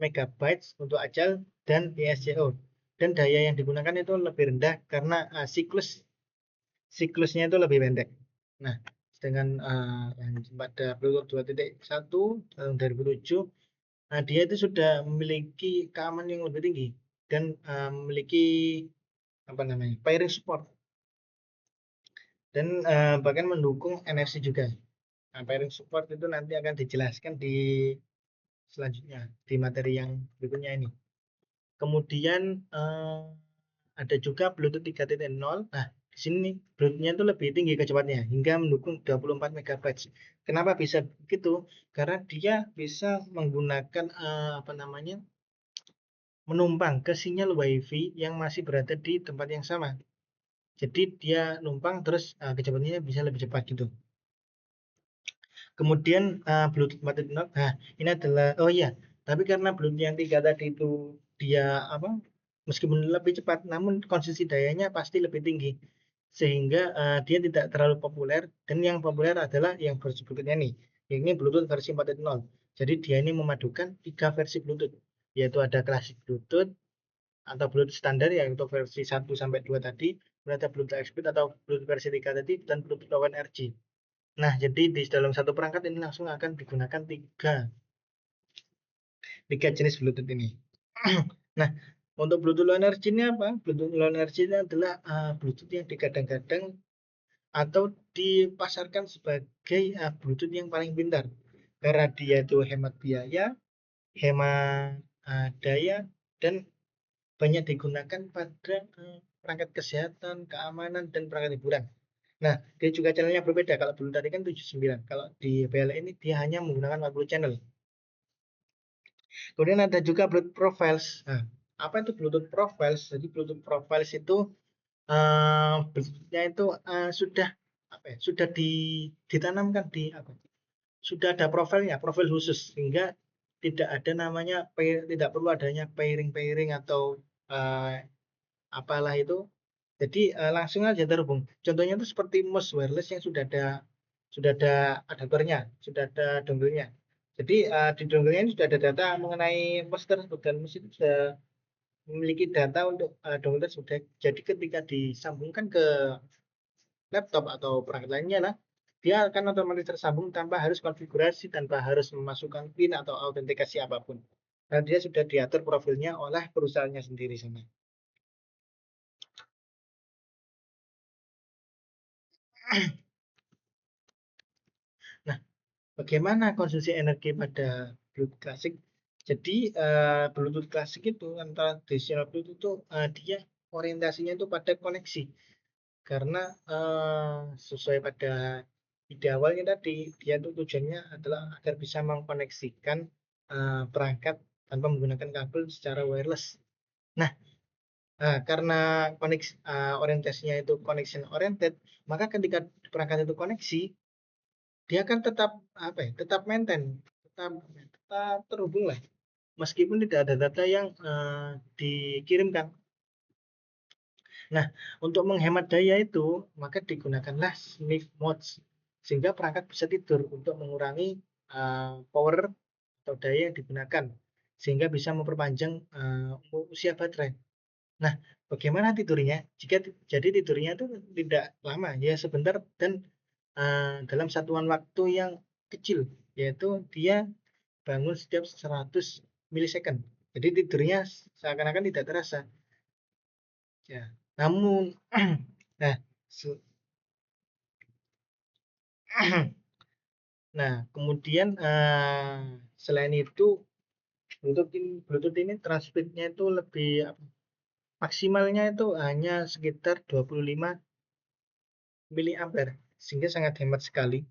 megabytes untuk ajal dan ISCO. Dan daya yang digunakan itu lebih rendah karena siklusnya itu lebih pendek. Nah, dengan yang pada Bluetooth 2.1 tahun 2007, nah dia itu sudah memiliki keamanan yang lebih tinggi dan memiliki pairing support dan bahkan mendukung NFC juga. Nah, pairing support itu nanti akan dijelaskan di selanjutnya di materi yang berikutnya ini. Kemudian ada juga Bluetooth 3.0. Nah, di sini Bluetooth-nya itu lebih tinggi kecepatannya hingga mendukung 24 MHz. Kenapa bisa begitu? Karena dia bisa menggunakan menumpang ke sinyal WiFi yang masih berada di tempat yang sama. Jadi dia numpang terus kecepatannya bisa lebih cepat gitu. Kemudian Bluetooth 4.0. Nah, ini adalah tapi karena Bluetooth yang 3 tadi itu dia meskipun lebih cepat namun konsumsi dayanya pasti lebih tinggi. Sehingga dia tidak terlalu populer dan yang populer adalah yang versi berikutnya nih. Ini Bluetooth versi 4.0. Jadi dia ini memadukan 3 versi Bluetooth, yaitu ada Classic Bluetooth atau Bluetooth standar yaitu versi 1 sampai 2 tadi, ada Bluetooth Expeed atau Bluetooth versi 3 tadi dan Bluetooth Low Energy. Nah, jadi di dalam satu perangkat ini langsung akan digunakan tiga jenis Bluetooth ini. Nah, untuk Bluetooth Low Energy ini apa? Bluetooth Low Energy ini adalah Bluetooth yang digadang-gadang atau dipasarkan sebagai Bluetooth yang paling pintar. Karena dia itu hemat biaya, hemat daya, dan banyak digunakan pada perangkat kesehatan, keamanan, dan perangkat hiburan. Nah, dia juga channelnya berbeda. Kalau dulu tadi kan 79. Kalau di BL ini dia hanya menggunakan 40 channel. Kemudian ada juga Bluetooth Profiles. Nah, apa itu Bluetooth Profiles? Jadi Bluetooth Profiles itu Bluetooth-nya itu sudah ditanamkan sudah ada profil khusus sehingga tidak ada namanya tidak perlu adanya pairing atau apalah itu. Jadi langsung aja terhubung. Contohnya itu seperti mouse wireless yang sudah ada adaptornya, sudah ada dongle-nya. Jadi di dongle-nya ini sudah ada data mengenai mouse tersebut dan mouse itu sudah memiliki data untuk dongle tersebut. Jadi ketika disambungkan ke laptop atau perangkat lainnya lah, dia akan otomatis tersambung tanpa harus konfigurasi, tanpa harus memasukkan PIN atau autentikasi apapun. Dan dia sudah diatur profilnya oleh perusahaannya sendiri sana. Nah, bagaimana konsumsi energi pada Bluetooth klasik? Jadi Bluetooth klasik itu antara tradisional Bluetooth itu dia orientasinya itu pada koneksi. Karena sesuai pada ide awalnya tadi, dia itu tujuannya adalah agar bisa mengkoneksikan perangkat tanpa menggunakan kabel secara wireless. Nah, karena koneksi orientasinya itu connection oriented, maka ketika perangkat itu koneksi, dia kan tetap maintain, tetap terhubung lah, meskipun tidak ada data yang dikirimkan. Nah, untuk menghemat daya itu, maka digunakanlah sleep mode sehingga perangkat bisa tidur untuk mengurangi power atau daya yang digunakan sehingga bisa memperpanjang usia baterai. Nah, bagaimana tidurnya? Jadi tidurnya itu tidak lama, ya sebentar dan dalam satuan waktu yang kecil, yaitu dia bangun setiap 100 milisecond. Jadi tidurnya seakan-akan tidak terasa. Ya, namun nah, nah kemudian selain itu Bluetooth ini transmitnya itu lebih maksimalnya itu hanya sekitar 25 miliampere sehingga sangat hemat sekali.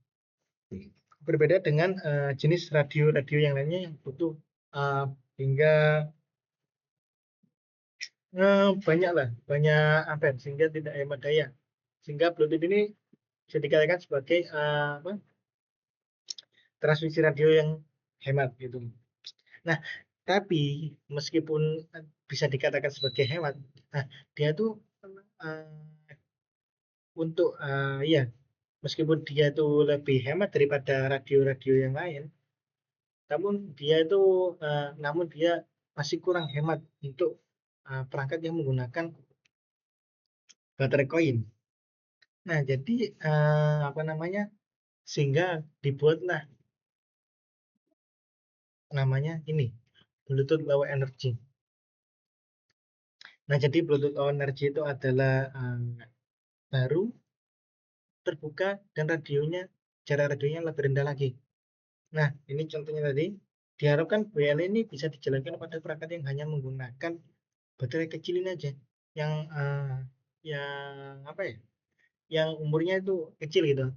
Berbeda dengan jenis radio yang lainnya yang butuh hingga Banyak lah, banyak ampere sehingga tidak hemat daya. Sehingga Bluetooth ini bisa dikatakan sebagai apa, transmisi radio yang hemat gitu. Nah, tapi meskipun bisa dikatakan sebagai hemat, nah dia tuh eh, untuk ya meskipun dia tuh lebih hemat daripada radio-radio yang lain, namun dia masih kurang hemat untuk perangkat yang menggunakan baterai koin. Nah, jadi apa namanya? Sehingga dibuatlah namanya ini Bluetooth Low Energy. Nah, jadi Bluetooth Low Energy itu adalah baru, terbuka, dan jarak radionya lebih rendah lagi. Nah, ini contohnya tadi. Diharapkan BL ini bisa dijalankan pada perangkat yang hanya menggunakan baterai kecil ini aja, yang yang apa ya? Yang umurnya itu kecil gitu.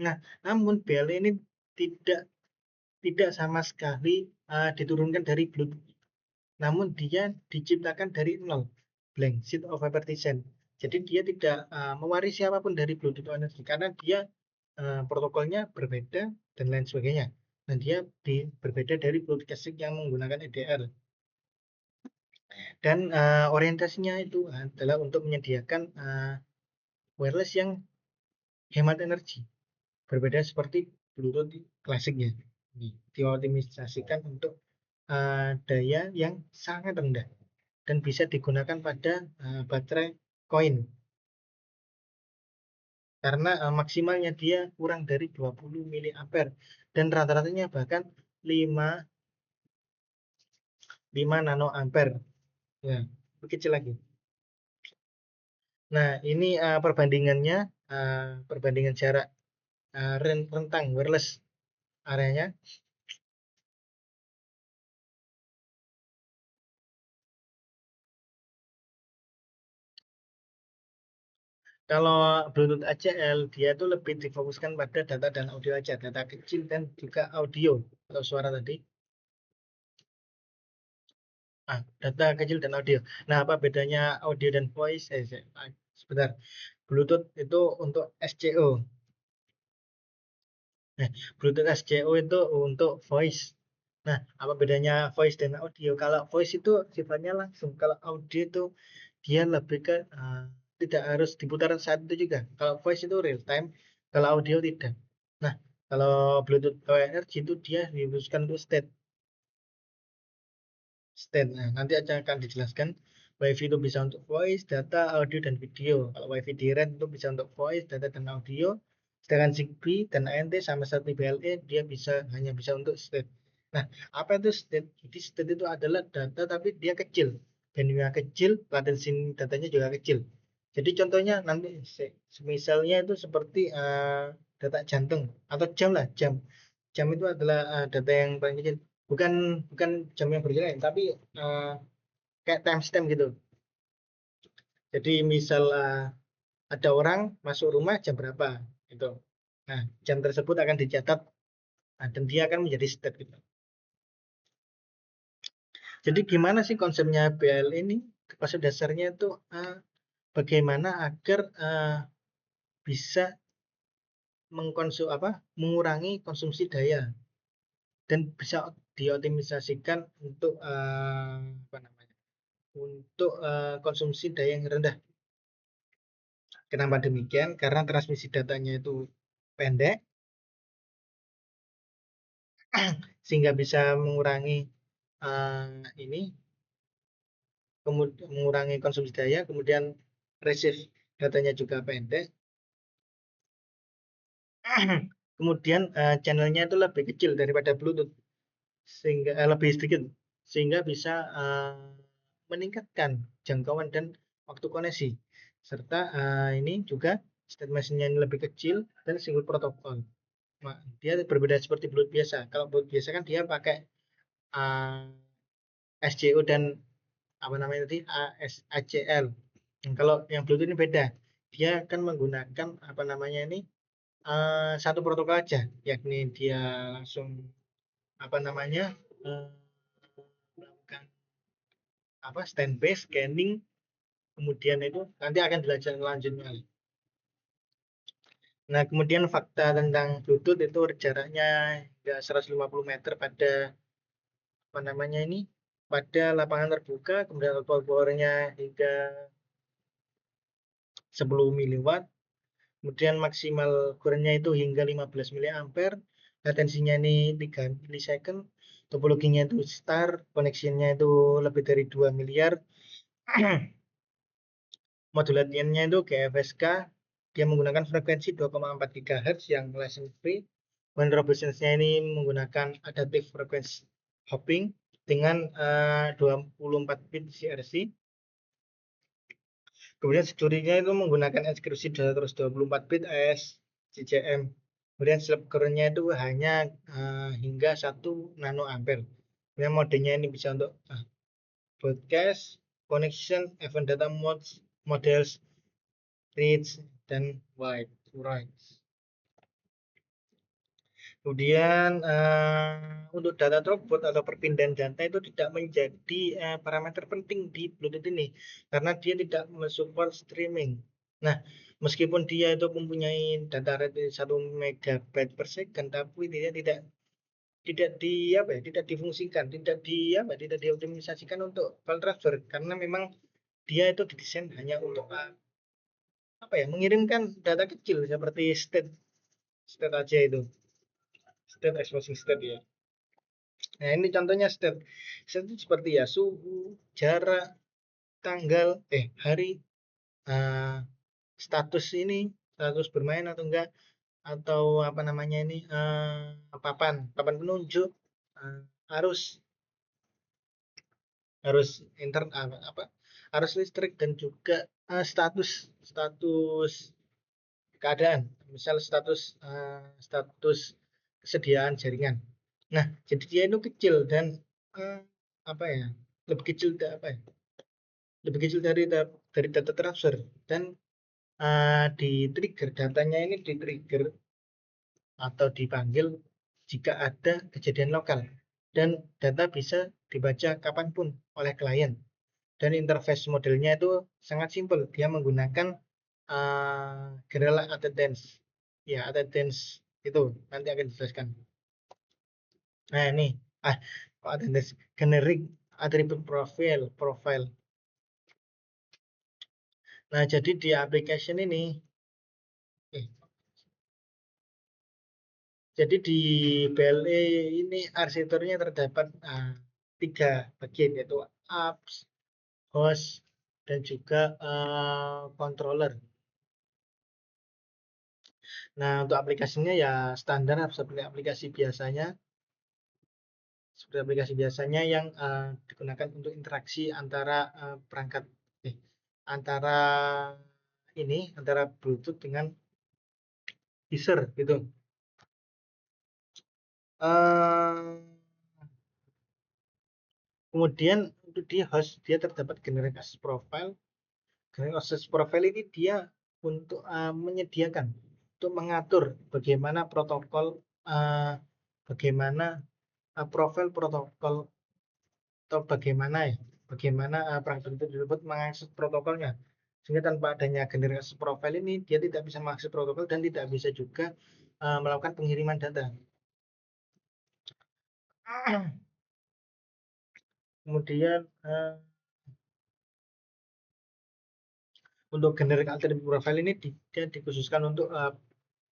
Nah, namun BL ini tidak tidak sama sekali diturunkan dari Bluetooth, namun dia diciptakan dari nol, blank sheet of partition. Jadi dia tidak mewarisi apapun dari Bluetooth Energy karena dia protokolnya berbeda dan lain sebagainya. Dan dia berbeda dari Bluetooth Classic yang menggunakan EDR. Dan orientasinya itu adalah untuk menyediakan wireless yang hemat energi. Berbeda seperti Bluetooth klasiknya. Dioptimisasikan untuk daya yang sangat rendah dan bisa digunakan pada baterai koin karena maksimalnya dia kurang dari 20 mAh dan rata-ratanya bahkan 5 nanoampere ya, kecil lagi. Nah, ini perbandingan jarak rentang wireless areanya. Kalau Bluetooth ACL dia itu lebih difokuskan pada data dan audio aja, data kecil dan juga audio atau suara tadi. Data kecil dan audio. Nah, apa bedanya audio dan voice? Sebentar. Bluetooth itu untuk SCO. Nah, Bluetooth SCO itu untuk voice. Nah, apa bedanya voice dan audio? Kalau voice itu sifatnya langsung. Kalau audio itu dia lebih ke tidak harus diputar saat itu juga. Kalau voice itu real time, kalau audio tidak. Nah, kalau Bluetooth Low Energy itu dia dikhususkan untuk state. Nah, nanti akan dijelaskan. WiFi itu bisa untuk voice, data, audio, dan video. Kalau WiFi direct itu bisa untuk voice, data, dan audio. Sedangkan Zigbee dan ANT sama seperti BLE dia hanya bisa untuk state. Nah, apa itu state? Jadi state itu adalah data tapi dia kecil. Bandingnya kecil, latensi datanya juga kecil. Jadi contohnya nanti misalnya itu seperti data jantung atau jam lah, jam. Jam itu adalah data yang paling kecil. Bukan bukan jam yang berjalan, tapi kayak timestamp gitu. Jadi misal ada orang masuk rumah jam berapa gitu. Nah, jam tersebut akan dicatat dan dia akan menjadi state gitu. Jadi gimana sih konsepnya BL ini? Konsep dasarnya itu bagaimana agar bisa mengurangi konsumsi daya dan bisa dioptimisasikan untuk apa namanya? Untuk konsumsi daya yang rendah. Kenapa demikian? Karena transmisi datanya itu pendek, sehingga bisa mengurangi ini, kemudian mengurangi konsumsi daya, kemudian receive datanya juga pendek, kemudian channelnya itu lebih kecil daripada Bluetooth, sehingga lebih sedikit, sehingga bisa meningkatkan jangkauan dan waktu koneksi, serta ini juga state machine-nya lebih kecil dan single protokol. Dia berbeda seperti Bluetooth biasa. Kalau Bluetooth biasa kan dia pakai uh, SCO dan apa namanya tadi ACL. Kalau yang Bluetooth ini beda. Dia akan menggunakan apa namanya ini satu protokol aja, yakni dia langsung apa namanya melakukan standby scanning, kemudian itu nanti akan dilanjutkan selanjutnya. Nah, kemudian fakta tentang Bluetooth itu jaraknya hingga 150 meter pada pada lapangan terbuka, kemudian output powernya hingga 10 miliwatt, kemudian maksimal current-nya itu hingga 15 miliampere, latensinya ini 3 milisecond, topologinya itu star, connection-nya itu lebih dari 2 miliar, modulationnya itu GFSK, dia menggunakan frekuensi 2,4 GHz yang license free. Robustness-nya ini menggunakan adaptive frequency hopping dengan 24 bit CRC. Kemudian security-nya itu menggunakan exclusive 224 bit AES CCM. Kemudian slip current-nya itu hanya hingga 1 nanoampere. Kemudian modenya ini bisa untuk broadcast, connection, event data modes, models, reach, dan write. Kemudian untuk data throughput atau perpindahan data itu tidak menjadi parameter penting di Bluetooth ini karena dia tidak mensupport streaming. Nah, meskipun dia itu mempunyai data rate 1 megabyte per second, tapi dia tidak difungsikan, tidak dioptimisasikan untuk file transfer karena memang dia itu didesain hanya untuk mengirimkan data kecil seperti state aja itu. State exposing state ya. Nah, ini contohnya state. State itu seperti ya suhu, jarak, tanggal, hari, status bermain atau enggak, atau papan penunjuk, arus arus listrik, dan juga status keadaan, misal status kesediaan jaringan. Nah, jadi dia itu kecil dan lebih kecil dari data transfer, dan datanya ini di trigger atau dipanggil jika ada kejadian lokal, dan data bisa dibaca kapanpun oleh klien. Dan interface modelnya itu sangat simpel, dia menggunakan general attendance. Ya, attendance itu nanti akan dijelaskan. Nah, ini attendance generic attribute profile. Nah, jadi di application ini jadi di BLE ini arsitekturnya terdapat 3 bagian, yaitu apps, host, dan juga controller. Nah, untuk aplikasinya ya standar seperti aplikasi biasanya yang digunakan untuk interaksi antara perangkat antara Bluetooth dengan user gitu. Kemudian untuk di host dia terdapat generic access profile. Generic access profile ini dia untuk menyediakan untuk mengatur bagaimana protokol profil protokol, atau bagaimana perangkat tersebut mengakses protokolnya, sehingga tanpa adanya generic access profile ini dia tidak bisa mengakses protokol dan tidak bisa juga melakukan pengiriman data. Kemudian untuk generic attribute profile ini dia dikhususkan untuk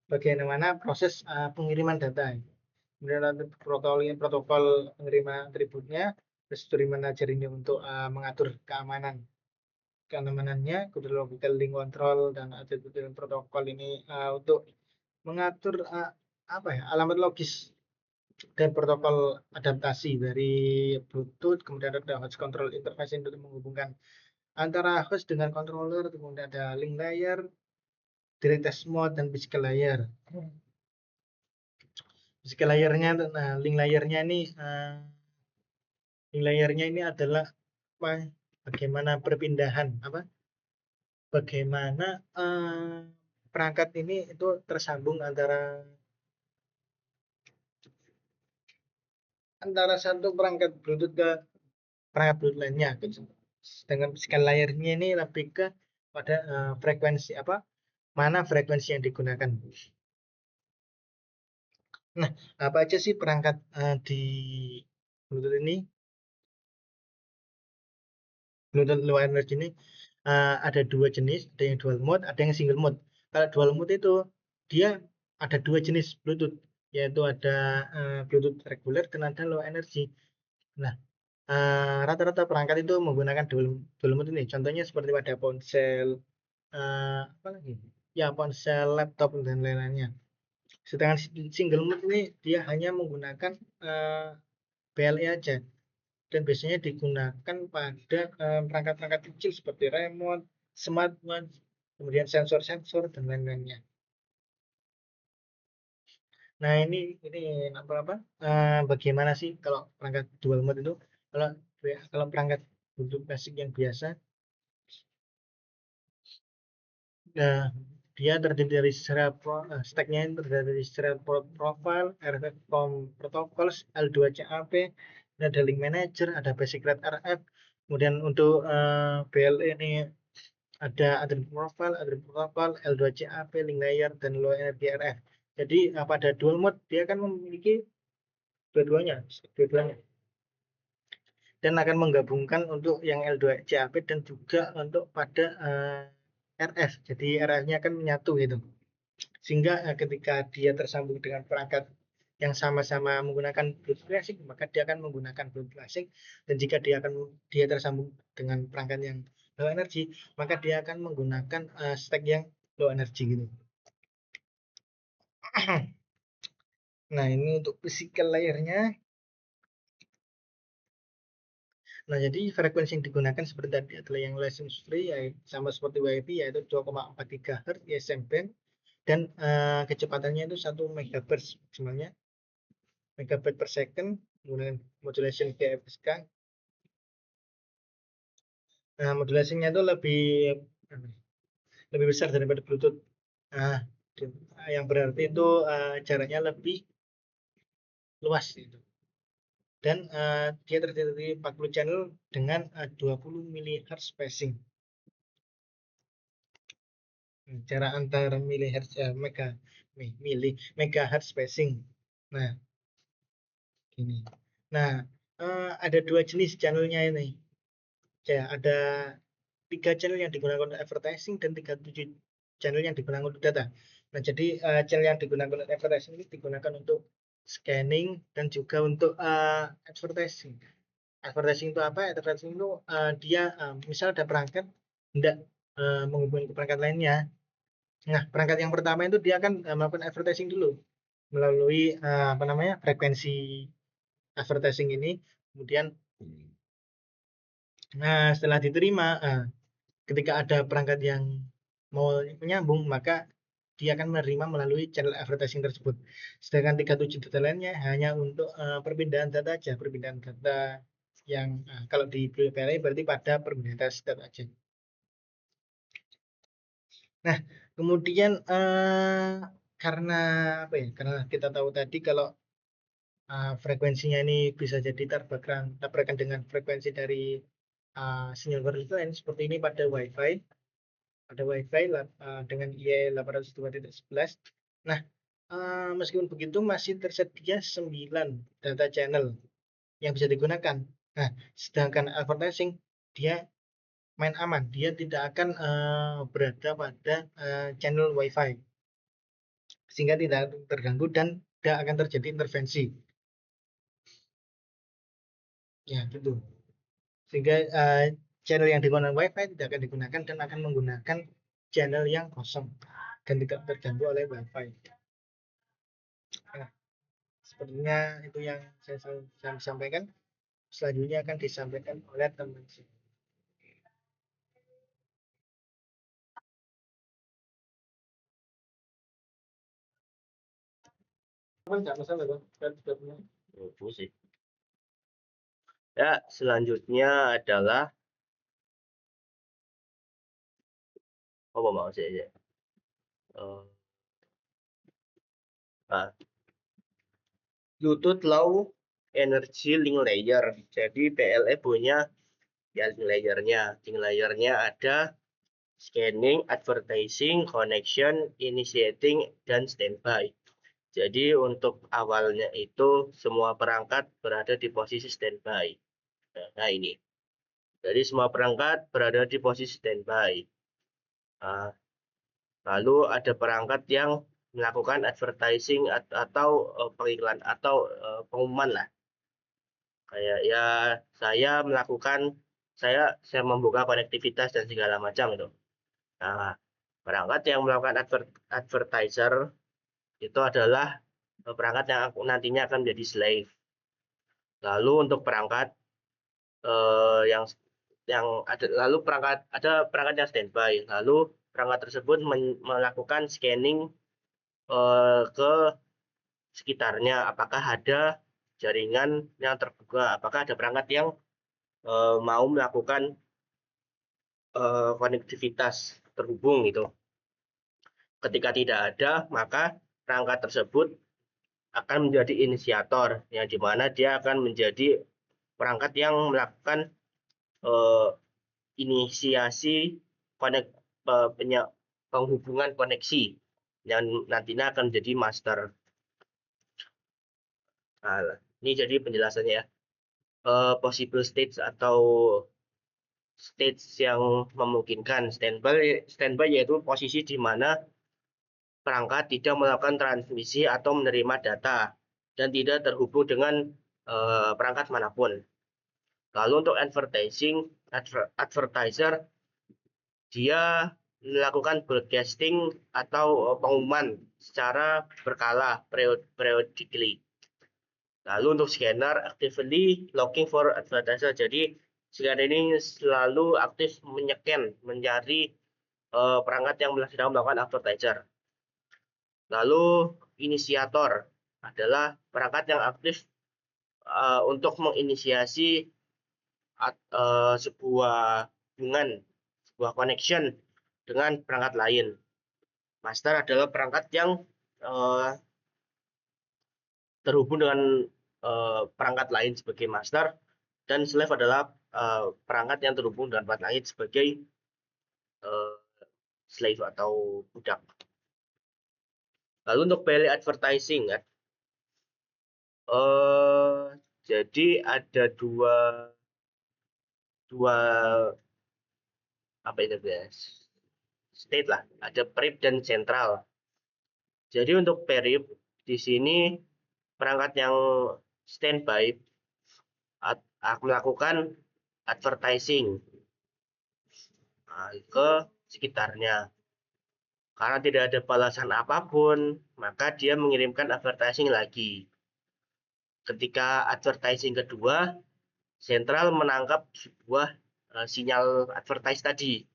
bagaimana proses pengiriman data. Kemudian protokol pengiriman atributnya, prosedur manajer ini untuk mengatur keamanannya, kemudian logical link control, dan atribut protokol ini untuk mengatur alamat logis dan protokol adaptasi dari Bluetooth. Kemudian ada host control interface untuk menghubungkan antara host dengan controller, kemudian ada link layer, direct test mode, dan physical layer. Physical layernya, link layernya ini adalah bagaimana perpindahan bagaimana perangkat ini itu tersambung antara satu perangkat Bluetooth ke perangkat Bluetooth lainnya. Sedangkan physical layernya ini lebih ke pada frekuensi mana frekuensi yang digunakan. Nah, apa aja sih perangkat di Bluetooth ini? Bluetooth Low Energy ini ada dua jenis, ada yang dual mode, ada yang single mode. Kalau dual mode itu dia ada dua jenis Bluetooth, yaitu ada Bluetooth reguler dan ada low energy. Nah, rata-rata perangkat itu menggunakan dual mode ini. Contohnya seperti pada ponsel, apa lagi? Ya, ponsel, laptop dan lain-lainnya. Sedangkan single mode ini dia hanya menggunakan BLE aja dan biasanya digunakan pada perangkat-perangkat kecil seperti remote, smartwatch, kemudian sensor-sensor dan lain-lainnya. Nah, ini apa? Bagaimana sih kalau perangkat dual mode itu? Kalau kalau perangkat untuk basic yang biasa, nah, dia terdiri dari stacknya terdiri dari serial profile, RF protocols, L2CAP, ada link manager, ada basic rate RF. Kemudian untuk BLE ini ada Adreno Profile, Adreno Protocol, L2CAP, link layer, dan low energy RF. Jadi pada dual mode dia akan memiliki dua-duanya, dan akan menggabungkan untuk yang L2CAP dan juga untuk pada RF. Jadi RF-nya akan menyatu gitu. Sehingga ketika dia tersambung dengan perangkat yang sama-sama menggunakan Bluetooth Classic, maka dia akan menggunakan Bluetooth Classic. Dan jika dia tersambung dengan perangkat yang low energy, maka dia akan menggunakan stack yang low energy gitu. Nah, ini untuk physical layernya. Nah, jadi frekuensi yang digunakan seperti tadi adalah yang license free, sama seperti WiFi, yaitu 2,4 GHz ISM band, dan kecepatannya itu 1 MHz sebenarnya, megabyte per second, kemudian modulation DFSK. Nah, modulasinya itu lebih besar daripada Bluetooth. Nah, yang berarti itu jaraknya lebih luas itu. Dan dia terdiri dari 40 channel dengan 20 mHz spacing. Jarak antar megahertz spacing. Nah, gini. Nah, ada dua jenis channelnya ini. Ya, ada 3 channel yang digunakan untuk advertising dan 37 channel yang digunakan untuk data. Nah, jadi channel yang digunakan untuk advertising ini digunakan untuk scanning dan juga untuk advertising. Advertising itu apa? Advertising itu dia misal ada perangkat hendak menghubungi ke perangkat lainnya. Nah, perangkat yang pertama itu dia akan melakukan advertising dulu melalui frekuensi advertising ini. Kemudian, nah, setelah diterima, ketika ada perangkat yang mau menyambung, maka dia akan menerima melalui channel advertising tersebut. Sedangkan 37 data lainnya hanya untuk perpindahan data aja, perpindahan data yang kalau di PLA berarti pada perpindahan data aja. Nah, kemudian karena apa ya? Karena kita tahu tadi kalau frekuensinya ini bisa jadi tabrakan dengan frekuensi dari sinyal wireless lain seperti ini pada WiFi. Ada WiFi dengan IE 802.11. Nah, meskipun begitu masih tersedia 9 data channel yang bisa digunakan. Nah, sedangkan advertising dia main aman, dia tidak akan berada pada channel WiFi sehingga tidak terganggu dan tidak akan terjadi intervensi. Ya, gitu. Sehingga channel yang digunakan WiFi tidak akan digunakan dan akan menggunakan channel yang kosong dan tidak terganggu oleh WiFi. Nah, sepertinya itu yang saya sampaikan. Selanjutnya akan disampaikan oleh teman saya. Ya, selanjutnya adalah apa mau saya? Bluetooth Low Energy Link Layer. Jadi PLE punya layernya. Layernya ada scanning, advertising, connection, initiating, dan standby. Jadi untuk awalnya itu semua perangkat berada di posisi standby. Nah ini. Jadi semua perangkat berada di posisi standby. Nah, lalu ada perangkat yang melakukan advertising atau pengiklan atau pengumuman lah. Kayak ya saya membuka konektivitas dan segala macam itu. Nah, perangkat yang melakukan advertiser itu adalah perangkat yang nantinya akan menjadi slave. Lalu untuk perangkat yang ada perangkat yang standby. Lalu perangkat tersebut melakukan scanning ke sekitarnya, apakah ada jaringan yang terbuka, apakah ada perangkat yang mau melakukan konektivitas terhubung gitu. Ketika tidak ada, maka perangkat tersebut akan menjadi inisiator, yang dimana dia akan menjadi perangkat yang melakukan inisiasi penghubungan koneksi yang nantinya akan menjadi master. Nah, ini jadi penjelasannya ya. Possible states atau states yang memungkinkan. Standby yaitu posisi di mana perangkat tidak melakukan transmisi atau menerima data dan tidak terhubung dengan perangkat manapun. Lalu untuk advertiser, dia melakukan broadcasting atau pengumuman secara berkala, periodically. Lalu untuk scanner, actively looking for advertiser. Jadi scanner ini selalu aktif mencari perangkat yang sedang melakukan advertiser. Lalu inisiator adalah perangkat yang aktif untuk menginisiasi sebuah hubungan, sebuah connection dengan perangkat lain. Master adalah perangkat yang terhubung dengan perangkat lain sebagai master, dan slave adalah perangkat yang terhubung dengan perangkat lain sebagai slave atau budak. Lalu untuk value advertising, jadi ada dua apa itu guys? State lah, ada perip dan sentral. Jadi untuk perip di sini perangkat yang standby melakukan advertising ke sekitarnya. Karena tidak ada balasan apapun, maka dia mengirimkan advertising lagi. Ketika advertising kedua, sentral menangkap sebuah sinyal advertise tadi.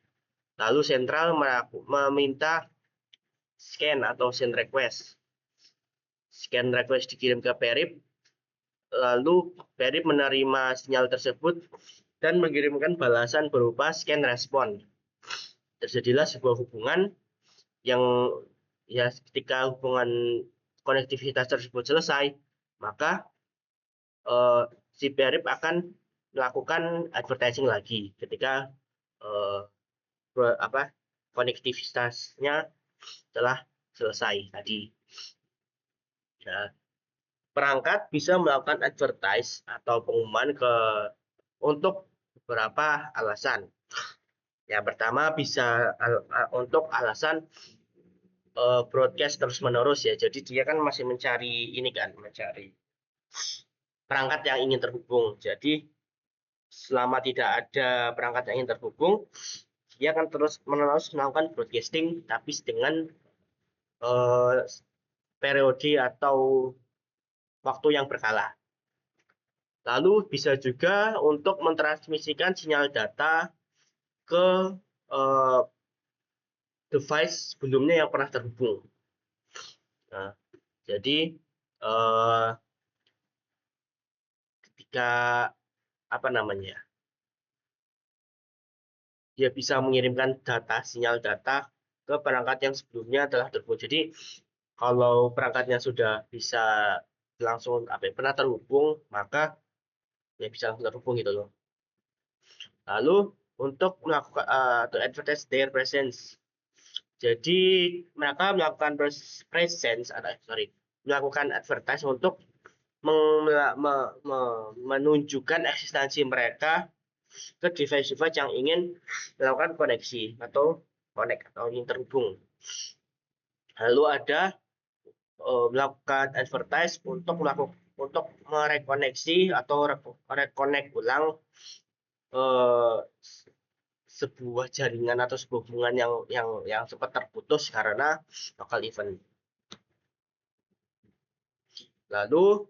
Lalu sentral meminta scan atau send request. Scan request dikirim ke perip, lalu perip menerima sinyal tersebut dan mengirimkan balasan berupa scan respon. Terjadilah sebuah hubungan yang ya ketika hubungan konektivitas tersebut selesai, maka si perip akan melakukan advertising lagi ketika konektivitasnya telah selesai tadi. Nah, perangkat bisa melakukan advertise atau pengumuman untuk beberapa alasan. Yang pertama bisa untuk alasan broadcast terus-menerus ya. Jadi dia kan masih mencari perangkat yang ingin terhubung. Jadi selama tidak ada perangkat yang ingin terhubung, dia akan terus-menerus melakukan broadcasting tapi dengan periode atau waktu yang berkala. Lalu bisa juga untuk mentransmisikan sinyal data ke device sebelumnya yang pernah terhubung. Nah, jadi ketika dia bisa mengirimkan sinyal data ke perangkat yang sebelumnya telah terhubung. Jadi kalau perangkatnya sudah bisa langsung pernah terhubung, maka ya bisa langsung terhubung gitu loh. Lalu untuk melakukan to advertise their presence. Jadi mereka melakukan melakukan advertise untuk menunjukkan eksistensi mereka ke device-device yang ingin melakukan koneksi atau ingin terhubung. Lalu ada melakukan advertise untuk merekoneksi atau reconnect ulang sebuah jaringan atau sebuah hubungan yang sempat terputus karena local event. Lalu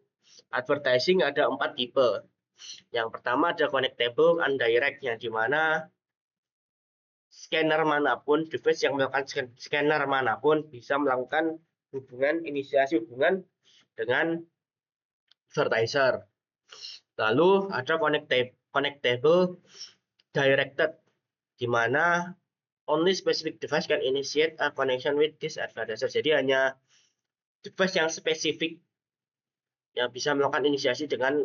advertising ada 4 tipe. Yang pertama ada connectable undirect, yang dimana scanner manapun, device yang melakukan scanner manapun bisa melakukan inisiasi hubungan dengan advertiser. Lalu ada connectable directed, di mana only specific device can initiate a connection with this advertiser. Jadi hanya device yang spesifik yang bisa melakukan inisiasi dengan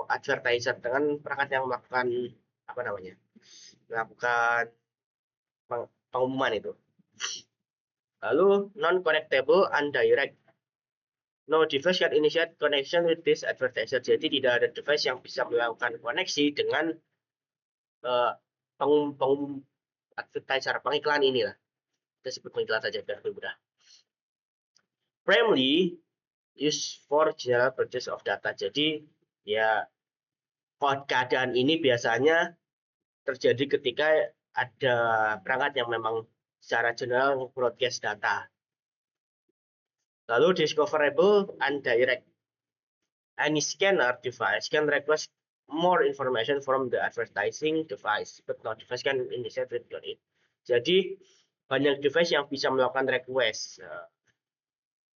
advertiser, dengan perangkat yang melakukan melakukan pengumuman itu. Lalu non-connectable undirect. No device can initiate connection with this advertiser. Jadi tidak ada device yang bisa melakukan koneksi dengan pengumum advertiser, pengiklan inilah. Kita sebut pengiklan saja biar lebih mudah. Primarily used for general purchase of data. Jadi ya keadaan ini biasanya terjadi ketika ada perangkat yang memang secara general broadcast data. Lalu discoverable undirect. Any scanner device can request more information from the advertising device, but no device can initiate it. Jadi banyak device yang bisa melakukan request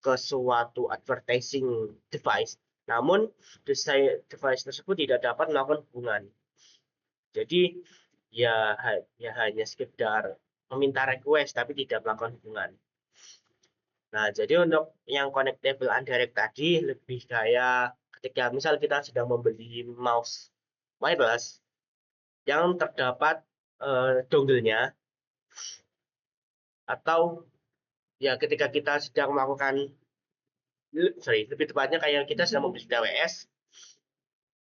ke suatu advertising device, namun device tersebut tidak dapat melakukan hubungan. Jadi ya hanya sekedar meminta request tapi tidak melakukan hubungan. Nah, jadi untuk yang connectable undirect tadi lebih kayak ketika misal kita sedang membeli mouse wireless yang terdapat dongle-nya, atau ya ketika kita sedang melakukan lebih tepatnya kayak kita sedang membeli TWS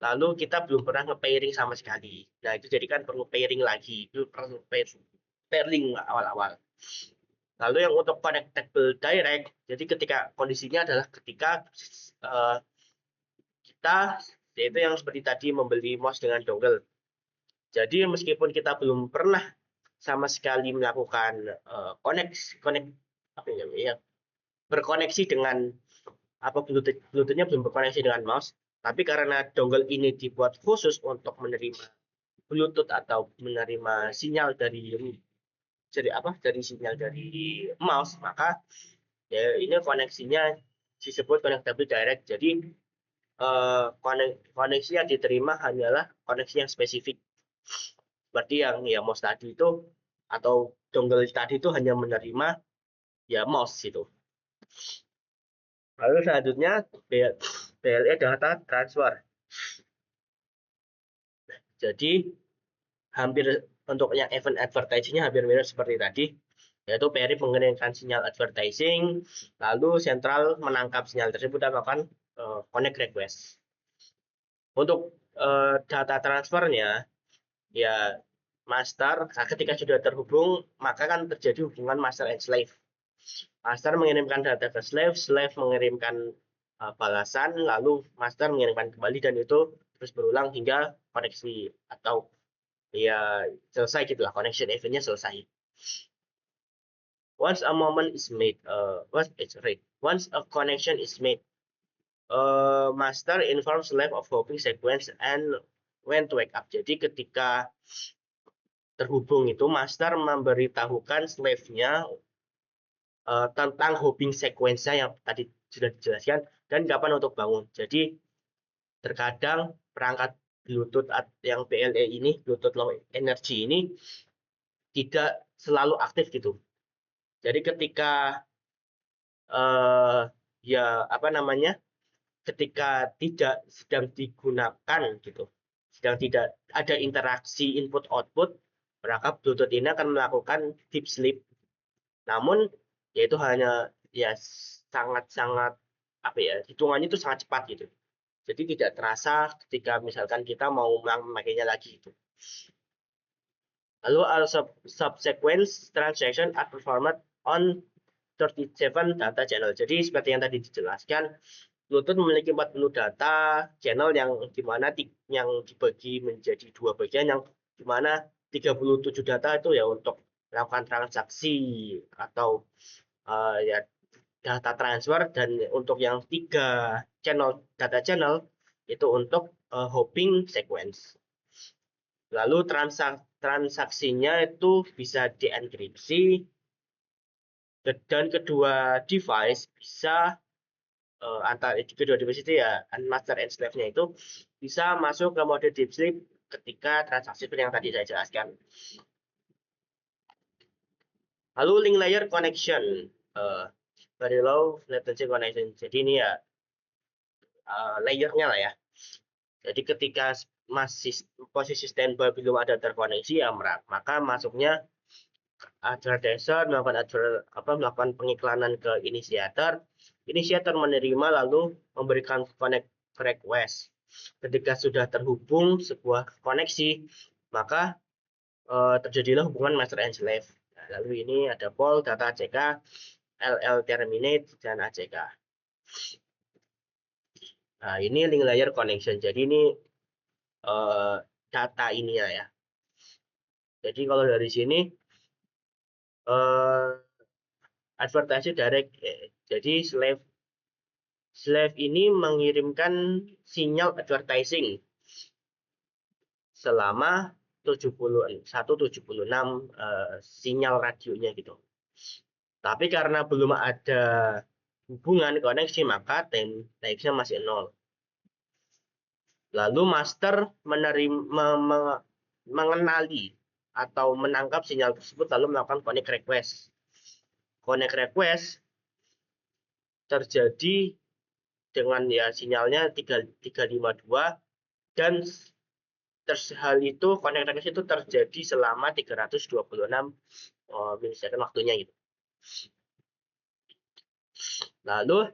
lalu kita belum pernah nge-pairing sama sekali. Nah, itu jadi kan perlu pairing lagi, perlu pairing awal-awal. Lalu yang untuk connectable direct, jadi ketika kondisinya adalah ketika kita, yaitu yang seperti tadi membeli mouse dengan dongle. Jadi meskipun kita belum pernah sama sekali melakukan berkoneksi dengan Bluetooth-nya belum berkoneksi dengan mouse, tapi karena dongle ini dibuat khusus untuk menerima Bluetooth atau menerima sinyal dari sinyal dari mouse, maka ya ini koneksinya disebut connectable direct. Jadi koneksi yang diterima hanyalah koneksi yang spesifik, seperti yang ya mouse tadi itu atau dongle tadi itu hanya menerima ya mouse itu. Lalu selanjutnya BLE data transfer. Jadi hampir untuk yang event advertising-nya hampir mirip seperti tadi, yaitu PRI mengirimkan sinyal advertising, lalu sentral menangkap sinyal tersebut dan melakukan connect request. Untuk data transfernya, ya master ketika sudah terhubung maka kan terjadi hubungan master and slave. Master mengirimkan data ke slave, slave mengirimkan balasan, lalu master mengirimkan kembali, dan itu terus berulang hingga koneksi atau ya selesai gitulah, connection eventnya selesai. Once a moment is made, once a connection is made, master informs slave of hopping sequence and when to wake up. Jadi ketika terhubung itu master memberitahukan slave-nya tentang hopping sequence yang tadi sudah dijelaskan dan kapan untuk bangun. Jadi terkadang perangkat Bluetooth yang BLE ini, Bluetooth Low Energy ini tidak selalu aktif gitu. Jadi ketika ketika tidak sedang digunakan gitu, sedang tidak ada interaksi input output, maka Bluetooth ini akan melakukan deep sleep. Namun yaitu hanya ya sangat-sangat apa ya, hitungannya itu sangat cepat gitu. Jadi tidak terasa ketika misalkan kita mau memakainya lagi itu. Lalu subsequent transaction are performed on 37 data channel. Jadi seperti yang tadi dijelaskan, Bluetooth memiliki 40 data channel yang dimana yang dibagi menjadi dua bagian, yang dimana 37 data itu ya untuk melakukan transaksi atau ya data transfer, dan untuk yang 3 channel data channel itu untuk hopping sequence. Lalu transaksinya itu bisa dienkripsi, dan kedua device bisa antara kedua device itu ya master and slave-nya itu bisa masuk ke mode deep sleep ketika transaksi yang tadi saya jelaskan. Lalu link layer connection, very low latency connection. Jadi ini ya layernya lah ya. Jadi ketika masih posisi standby belum ada terkoneksi ya, maka masuknya advertiser melakukan pengiklanan ke inisiator. Inisiator menerima lalu memberikan connect request. Ketika sudah terhubung sebuah koneksi, maka terjadilah hubungan master and slave. Nah, lalu ini ada poll, data ACK, LL terminate, dan ACK. Nah, ini link layer connection. Jadi ini data ini ya. Jadi kalau dari sini advertising direct, jadi slave ini mengirimkan sinyal advertising selama 76 sinyal radionya gitu. Tapi karena belum ada hubungan koneksi, maka time-nya masih 0. Lalu master mengenali atau menangkap sinyal tersebut lalu melakukan connect request. Connect request terjadi dengan ya sinyalnya 352, dan hal itu connect request itu terjadi selama 326 milisecond waktunya gitu. Lalu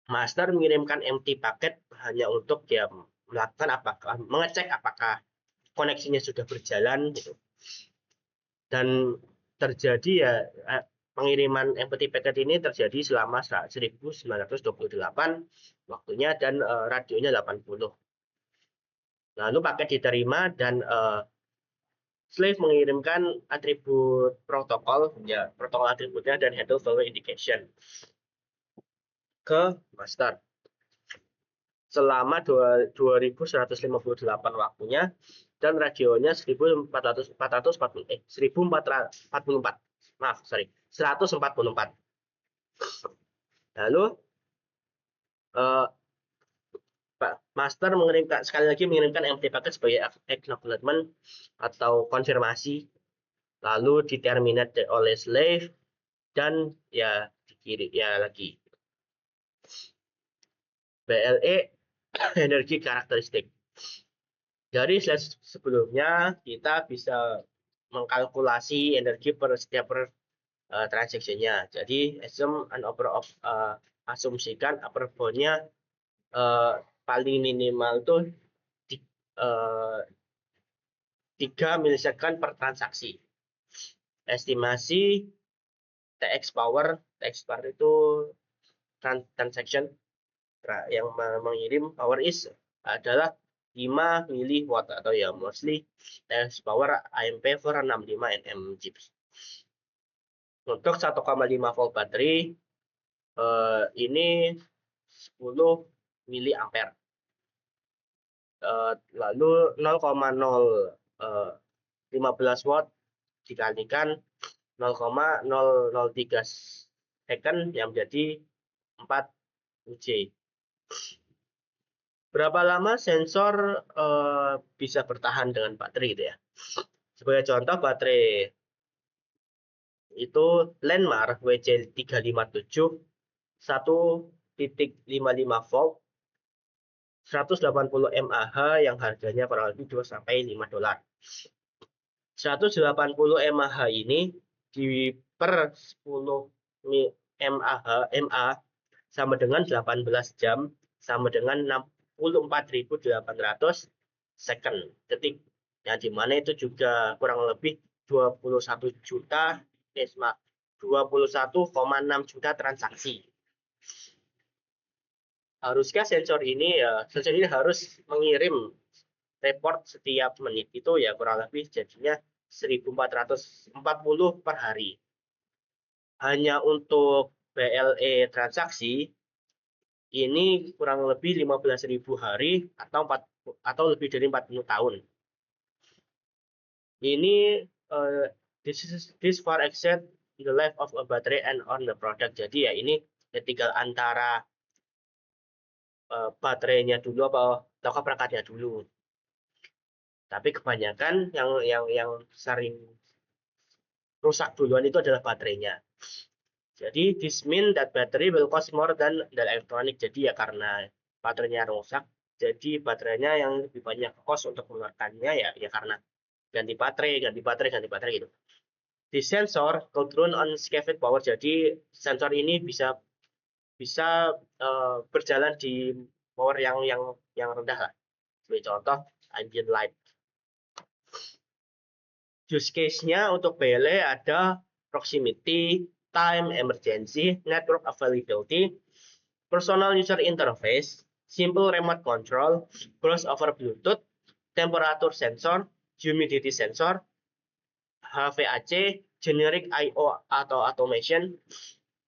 master mengirimkan empty paket hanya untuk ya mengecek apakah koneksinya sudah berjalan gitu. Dan terjadi ya pengiriman empty packet ini terjadi selama 1928 waktunya, dan radionya 80. Lalu paket diterima dan slave mengirimkan atribut protokol, ya protokol atributnya dan handle value indication ke master selama 2158 waktunya, dan radionya 1444. Maaf, sorry, 144. Lalu master sekali lagi mengirimkan empty packet sebagai acknowledgement atau konfirmasi, lalu diterminate oleh slave, dan ya dikirim ya lagi. BLE energi karakteristik. Dari slide sebelumnya kita bisa mengkalkulasi energi per setiap transaksinya. Jadi asumsikan upper bound-nya paling minimal tuh 3 milisecond per transaksi. Estimasi TX power itu transaction yang mengirim power adalah 5 miliwatt atau ya mostly TX power AMP 465 nm chips. Untuk 1,5 volt baterai ini 10 miliampere. Lalu 0,015 watt dikalikan 0,003 second yang menjadi 4 UJ. Berapa lama sensor bisa bertahan dengan baterai itu ya? Sebagai contoh, baterai itu Landmark WC357 1.55 volt 180 mAh yang harganya kurang lebih 2 sampai 5 dolar. 180 mAh ini di per 10 mAh sama dengan 18 jam sama dengan 64.800 second detik. Yang dimana itu juga kurang lebih 21 juta 21,6 juta transaksi. Haruskah sensor ini harus mengirim report setiap menit, itu ya kurang lebih jadinya 1440 per hari. Hanya untuk BLE transaksi ini kurang lebih 15.000 hari atau lebih dari 40 tahun. Ini this far extend the life of a battery and on the product. Jadi ya ini tinggal antara baterainya dulu atau perangkatnya dulu. Tapi kebanyakan yang sering rusak duluan itu adalah baterainya. Jadi this mean that battery will cost more than the electronic. Jadi ya karena baterainya rusak, jadi baterainya yang lebih banyak cost untuk mengeluarkannya ya karena ganti baterai gitu. Di sensor could run on scattered power. Jadi sensor ini bisa berjalan di power yang rendah lah. Sebagai contoh ambient light. Use case-nya untuk BLE ada proximity, time, emergency, network availability, personal user interface, simple remote control, voice over Bluetooth, temperature sensor, humidity sensor, HVAC, generic I/O atau automation,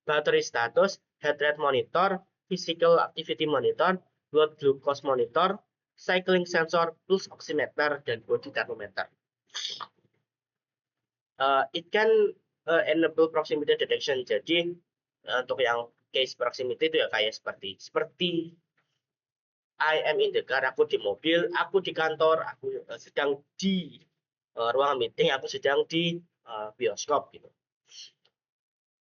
battery status, heart rate monitor, physical activity monitor, blood glucose monitor, cycling sensor, pulse oximeter, dan body thermometer. It can enable proximity detection. Jadi untuk yang case proximity itu ya kayak seperti I am in the car, aku di mobil, aku di kantor, aku sedang di ruang meeting, aku sedang di bioskop gitu.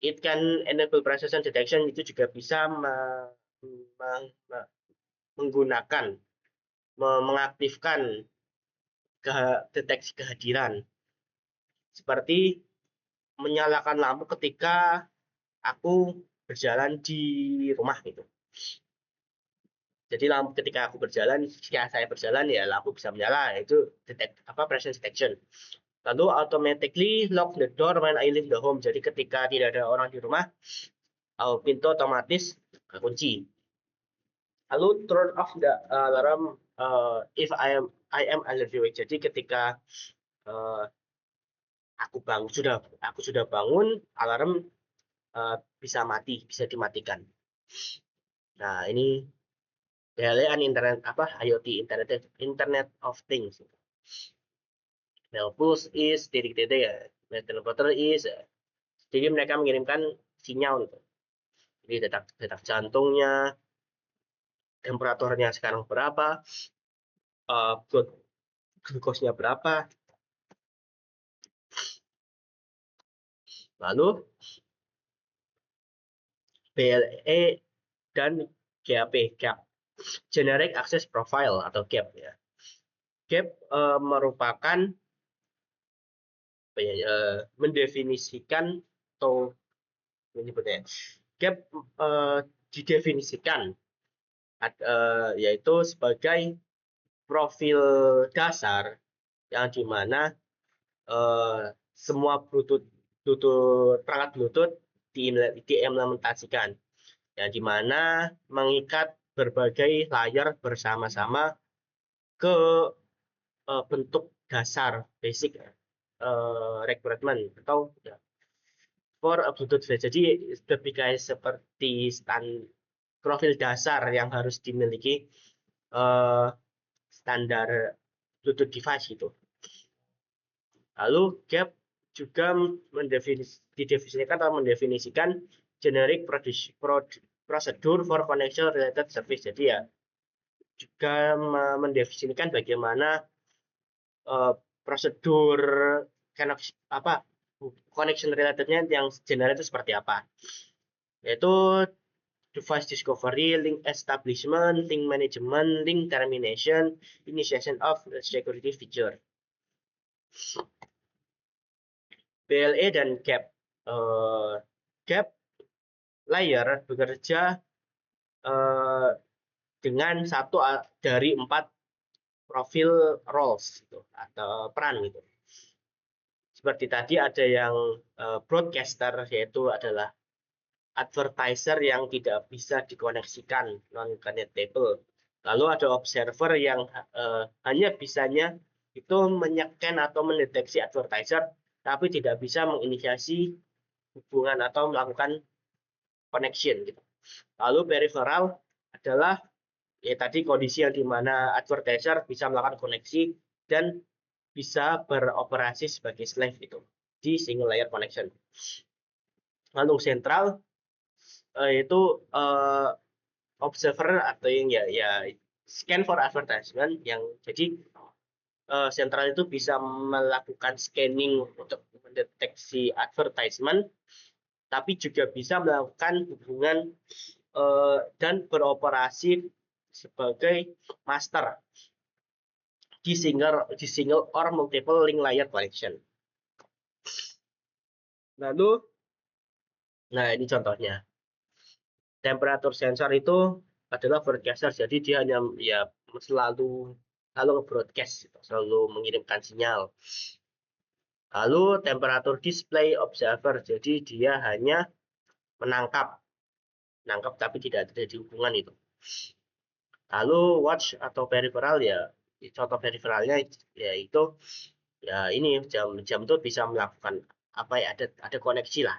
It can enable presence detection, itu juga bisa mengaktifkan deteksi kehadiran. Seperti menyalakan lampu ketika aku berjalan di rumah gitu. Jadi lampu ketika aku berjalan, jika saya berjalan ya lampu bisa menyala, itu presence detection. Lalu automatically lock the door when I leave the home. Jadi ketika tidak ada orang di rumah, pintu otomatis kunci. Lalu turn off the alarm if I am allergic. Jadi ketika aku sudah bangun, alarm bisa dimatikan. Nah, ini BLE IoT, Internet of Things. Bell pulse is titik-titik ya. Teleporter is jadi mereka mengirimkan sinyal gitu. Jadi detak jantungnya, temperaturnya sekarang berapa, glukosnya berapa. Lalu BLE dan GAP, Generic Access Profile atau GAP ya. GAP merupakan mendefinisikan atau menyebutnya GAP didefinisikan yaitu sebagai profil dasar yang dimana semua perangkat Bluetooth diimplementasikan, yang dimana mengikat berbagai layar bersama-sama ke bentuk dasar basic requirement atau for a Bluetooth device. Jadi lebih kayak seperti profil dasar yang harus dimiliki standar Bluetooth device gitu. Lalu GAP juga mendefinisikan generic procedure for connection related service. Jadi ya juga mendefinisikan bagaimana prosedur connection relatednya yang general itu seperti apa. Yaitu device discovery, link establishment, link management, link termination, initiation of security feature. BLE dan gap. Gap layer bekerja dengan satu dari 4 profil roles gitu, atau peran gitu. Seperti tadi ada yang broadcaster, yaitu adalah advertiser yang tidak bisa dikoneksikan, non-connectable. Lalu ada observer yang hanya bisanya itu menyekan atau mendeteksi advertiser, tapi tidak bisa menginisiasi hubungan atau melakukan connection gitu. Lalu peripheral adalah ya tadi kondisi yang dimana advertiser bisa melakukan koneksi dan bisa beroperasi sebagai slave itu di single layer connection. Lalu sentral itu observer atau yang ya scan for advertisement, yang jadi sentral itu bisa melakukan scanning untuk mendeteksi advertisement, tapi juga bisa melakukan hubungan dan beroperasi sebagai master di single or multiple link layer connection. Lalu, nah ini contohnya. Temperatur sensor itu adalah broadcaster, jadi dia hanya ya selalu broadcast, selalu mengirimkan sinyal. Lalu temperatur display observer, jadi dia hanya menangkap tapi tidak terjadi hubungan itu. Lalu watch atau peripheral, ya contoh peripheralnya yaitu ya ini jam itu bisa melakukan apa ya, ada koneksi lah.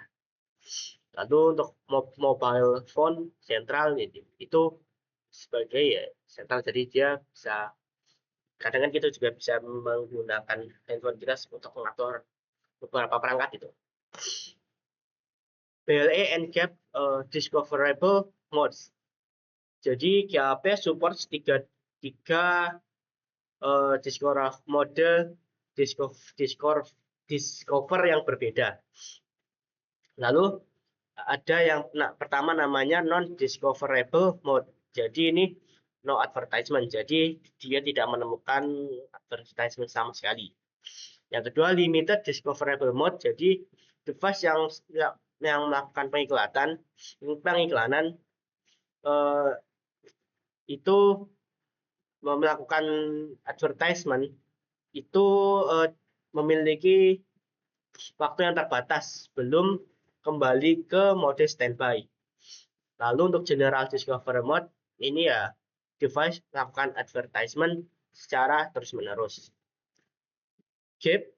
Lalu untuk mobile phone sentral itu sebagai ya sentral, jadi dia bisa, kadang kan kita juga bisa menggunakan handphone kita untuk mengatur beberapa perangkat itu. BLE and gap discoverable modes. Jadi GAP support tiga mode discover yang berbeda. Lalu ada yang pertama namanya non discoverable mode. Jadi ini no advertisement. Jadi dia tidak menemukan advertisement sama sekali. Yang kedua limited discoverable mode. Jadi device yang melakukan pengiklanan itu melakukan advertisement itu memiliki waktu yang terbatas belum kembali ke mode standby. Lalu untuk general discover mode ini ya device melakukan advertisement secara terus-menerus. GAP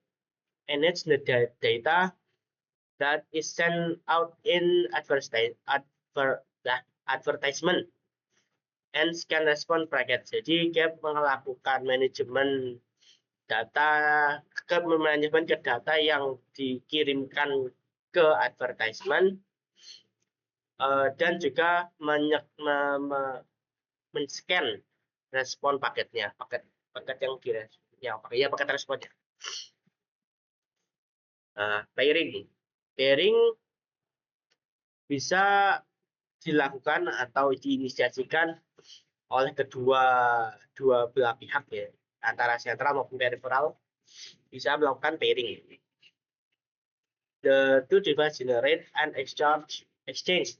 manage the data that is sent out in advertisement and scan response packet. Jadi GAP melakukan manajemen ke data yang dikirimkan ke advertisement dan juga men-scan respon paketnya, paket responnya. Pairing bisa dilakukan atau diinisiasikan oleh kedua belah pihak ya, antara sentral maupun peripheral bisa melakukan pairing. The two devices generate and exchange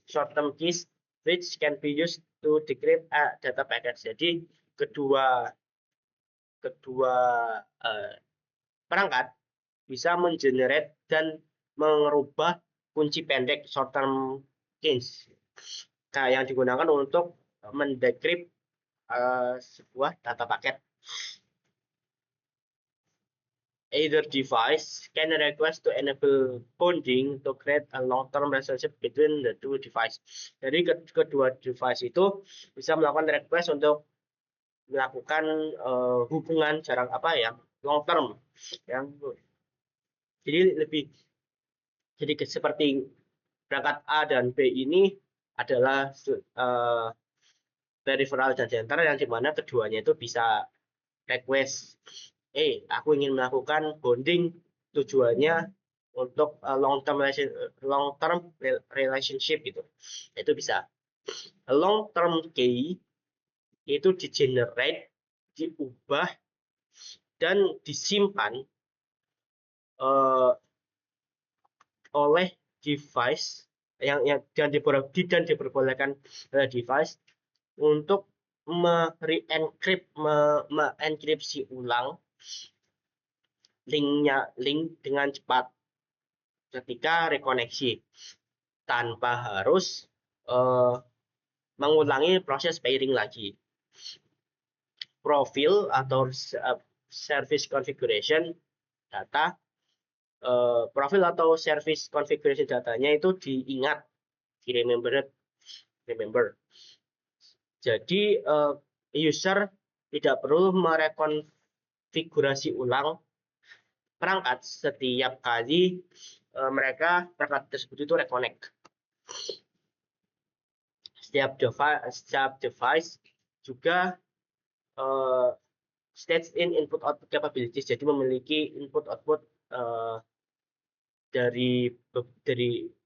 short-term keys which can be used to decrypt a data packet. Jadi kedua perangkat bisa mengenerate dan merubah kunci pendek short-term keys yang digunakan untuk mendecrypt sebuah data paket. Either device can request to enable bonding to create a long-term relationship between the two devices. Jadi kedua device itu bisa melakukan request untuk melakukan hubungan jarak long term, yang jadi seperti perangkat A dan B ini adalah peripheral dan sentral, yang dimana keduanya itu bisa request, aku ingin melakukan bonding, tujuannya untuk long term relationship gitu, itu bisa. long term key itu di-generate, diubah, dan disimpan oleh device dan diperbolehkan device untuk mengenkripsi ulang link dengan cepat ketika rekoneksi tanpa harus mengulangi proses pairing lagi. Profil atau service configuration data, profil atau service configuration datanya itu diingat, remember. Jadi user tidak perlu merekonfigurasi ulang perangkat setiap kali perangkat tersebut itu reconnect. Setiap device juga states in input output capabilities, jadi memiliki input output dari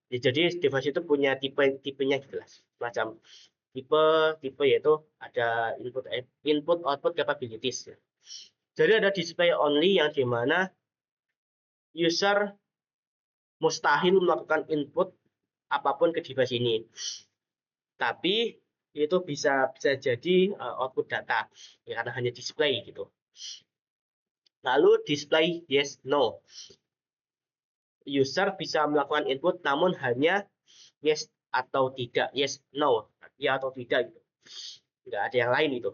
jadi device itu punya tipenya gitu lah, semacam tipe yaitu ada input output capabilities. Jadi ada display only yang dimana user mustahil melakukan input apapun ke device ini, tapi itu bisa jadi output data ya, karena hanya display gitu. Lalu display yes no, user bisa melakukan input namun hanya yes atau tidak, yes no, ya atau tidak gitu, nggak ada yang lain itu.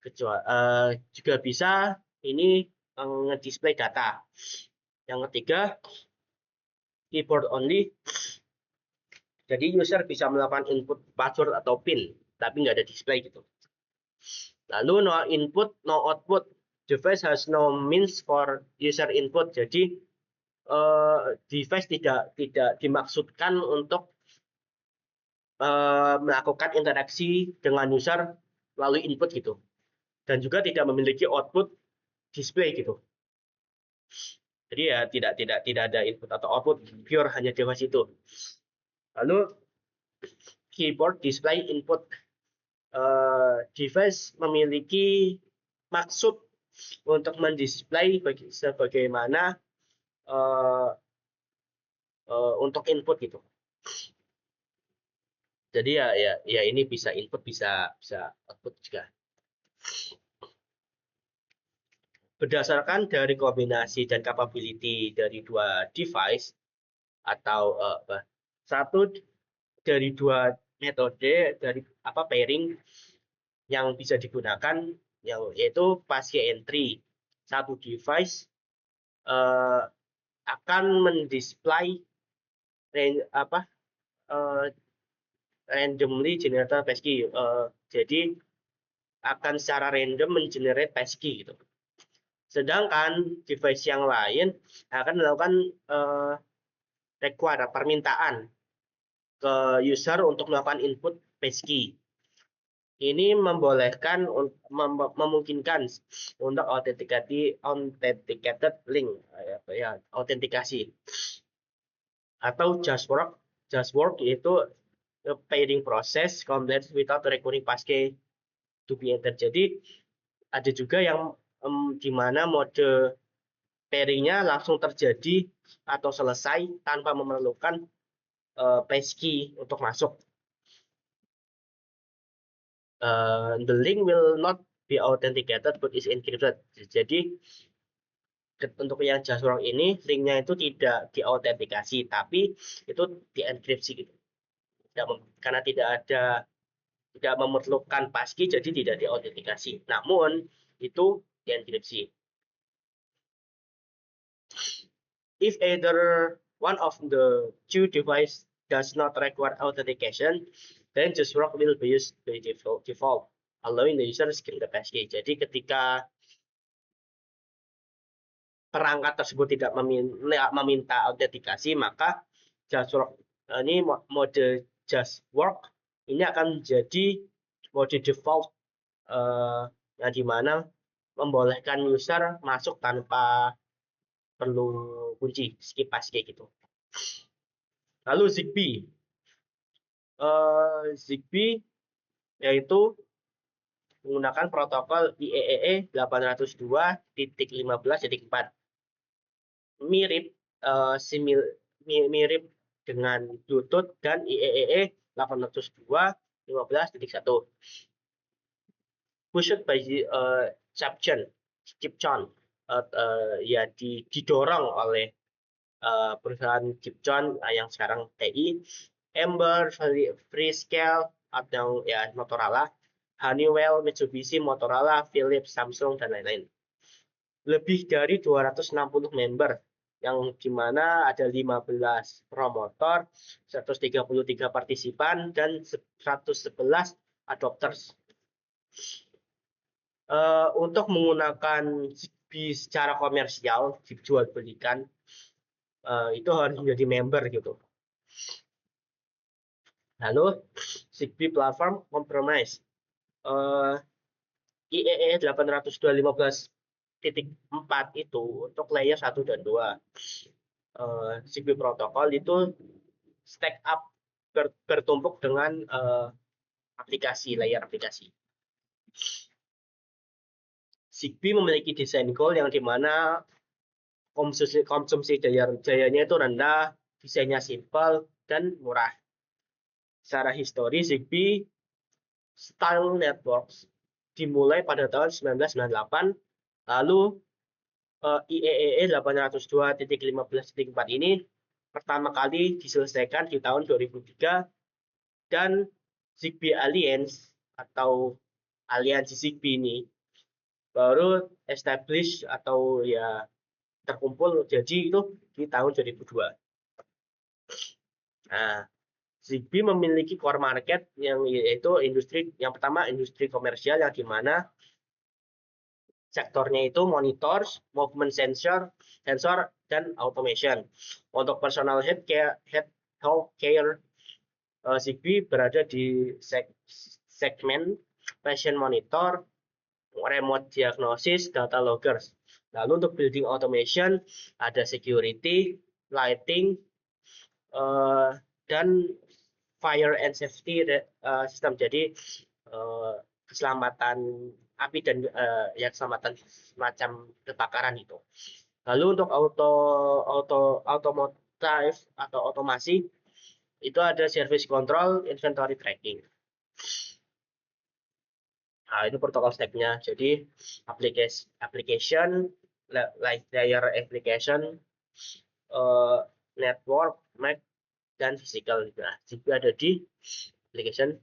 Kecuali juga bisa ini nge-display data. Yang ketiga, keyboard only, jadi user bisa melakukan input password atau pin tapi nggak ada display gitu. Lalu no input no output, device has no means for user input, jadi device tidak dimaksudkan untuk melakukan interaksi dengan user melalui input gitu, dan juga tidak memiliki output display gitu. Jadi ya tidak ada input atau output, pure hanya device itu. Lalu keyboard display input, device memiliki maksud untuk mendisplay sebagaimana untuk input gitu. Jadi ya ini bisa input bisa output juga. Berdasarkan dari kombinasi dan capability dari dua device atau satu dari dua metode dari pairing yang bisa digunakan, yaitu passkey entry. Satu device akan mendisplay randomly generated passkey, jadi akan secara random mengenerate passkey gitu. Sedangkan device yang lain akan melakukan permintaan ke user untuk melakukan input passkey. Ini memungkinkan untuk authenticated link, autentikasi, atau just work yaitu pairing process complete without requiring passkey to be entered. Jadi ada juga yang di mana mode pairingnya langsung terjadi atau selesai tanpa memerlukan passkey untuk masuk. The link will not be authenticated but is encrypted. Jadi untuk yang just work ini linknya itu tidak diautentikasi tapi itu dienkripsi gitu. Karena tidak memerlukan passkey jadi tidak diautentikasi. Namun itu dienkripsi. If either one of the two devices does not require authentication, then just work will be used by default, allowing the user to scan the passkey. Jadi ketika perangkat tersebut tidak meminta autentikasi, maka just work ini mode just work ini akan menjadi mode default yang dimana membolehkan user masuk tanpa perlu kunci, skip passkey gitu. Lalu Zigbee, ZigBee yaitu menggunakan protokol IEEE 802.15.4. Mirip mirip dengan Bluetooth dan IEEE 802.15.1. Pushed by Chipchon, ya didorong oleh perusahaan Chipchon yang sekarang TI, Ember, Freescale atau ya Motorola, Honeywell, Mitsubishi, Motorola, Philips, Samsung dan lain-lain. Lebih dari 260 member yang dimana ada 15 promotor, 133 partisipan dan 111 adopters. Untuk menggunakan ZigBee secara komersial, dijual belikan, itu harus menjadi member gitu. Lalu ZigBee Platform Compromise, IEEE 802.15.4 itu untuk layer 1 dan 2. ZigBee protokol itu stack up bertumpuk dengan layer aplikasi. ZigBee memiliki desain goal yang dimana konsumsi dayanya itu rendah, desainnya simpel dan murah. Secara histori, ZigBee Style Networks dimulai pada tahun 1998, lalu IEEE 802.15.4 ini pertama kali diselesaikan di tahun 2003, dan ZigBee Alliance atau aliansi ZigBee ini baru establish atau ya terkumpul jadi itu di tahun 2002. Nah, ZigBee memiliki core market yang yaitu industri yang pertama, industri komersial yang dimana sektornya itu monitor, movement sensor, dan automation. Untuk personal healthcare, ZigBee berada di segmen patient monitor, remote diagnosis, data loggers. Lalu untuk building automation ada security, lighting, dan fire and safety system. Jadi keselamatan api dan ya keselamatan semacam kebakaran itu. Lalu untuk automotive atau otomasi itu ada service control, inventory tracking. Nah, itu protokol stack-nya. Jadi application, layer application, network, Mac, dan physical. Nah, juga ada di application.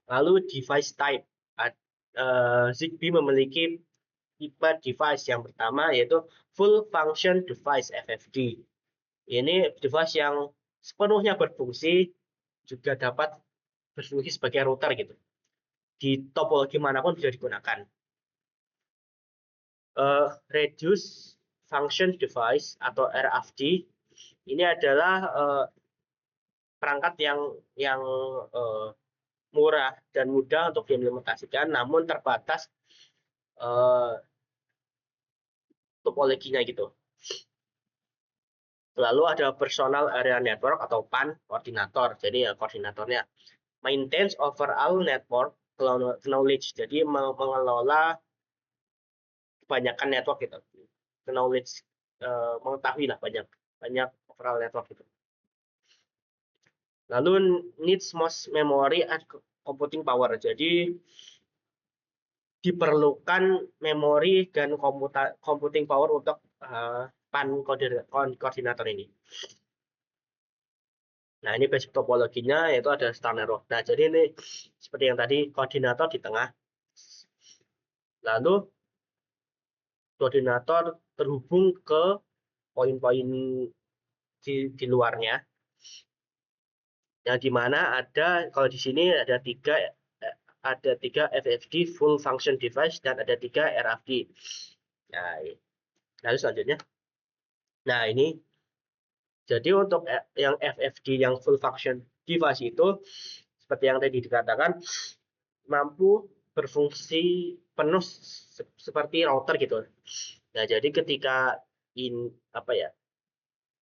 Lalu device type, ZigBee memiliki tipe device. Yang pertama yaitu full function device FFD. Ini device yang sepenuhnya berfungsi, juga dapat berfungsi sebagai router gitu. Di topologi manapun bisa digunakan. Reduce function device atau RFD ini adalah perangkat yang murah dan mudah untuk diimplementasikan, namun terbatas topologinya gitu. Lalu ada personal area network atau PAN koordinator. Jadi ya koordinatornya maintains overall network knowledge. Jadi mengelola kebanyakan network gitu. Knowledge mengetahui lah banyak overall network gitu. Lalu needs most memory and computing power. Jadi diperlukan memori dan computing power untuk PAN koordinator ini. Nah, ini basic topologinya yaitu ada star network. Nah, jadi ini seperti yang tadi, koordinator di tengah. Lalu koordinator terhubung ke poin-poin di luarnya. Yang dimana ada, kalau di sini ada tiga FFD full function device dan ada 3 RFD. Nah, lalu selanjutnya. Nah, ini jadi untuk yang FFD yang full function device itu seperti yang tadi dikatakan mampu berfungsi penuh seperti router gitu. Nah, jadi ketika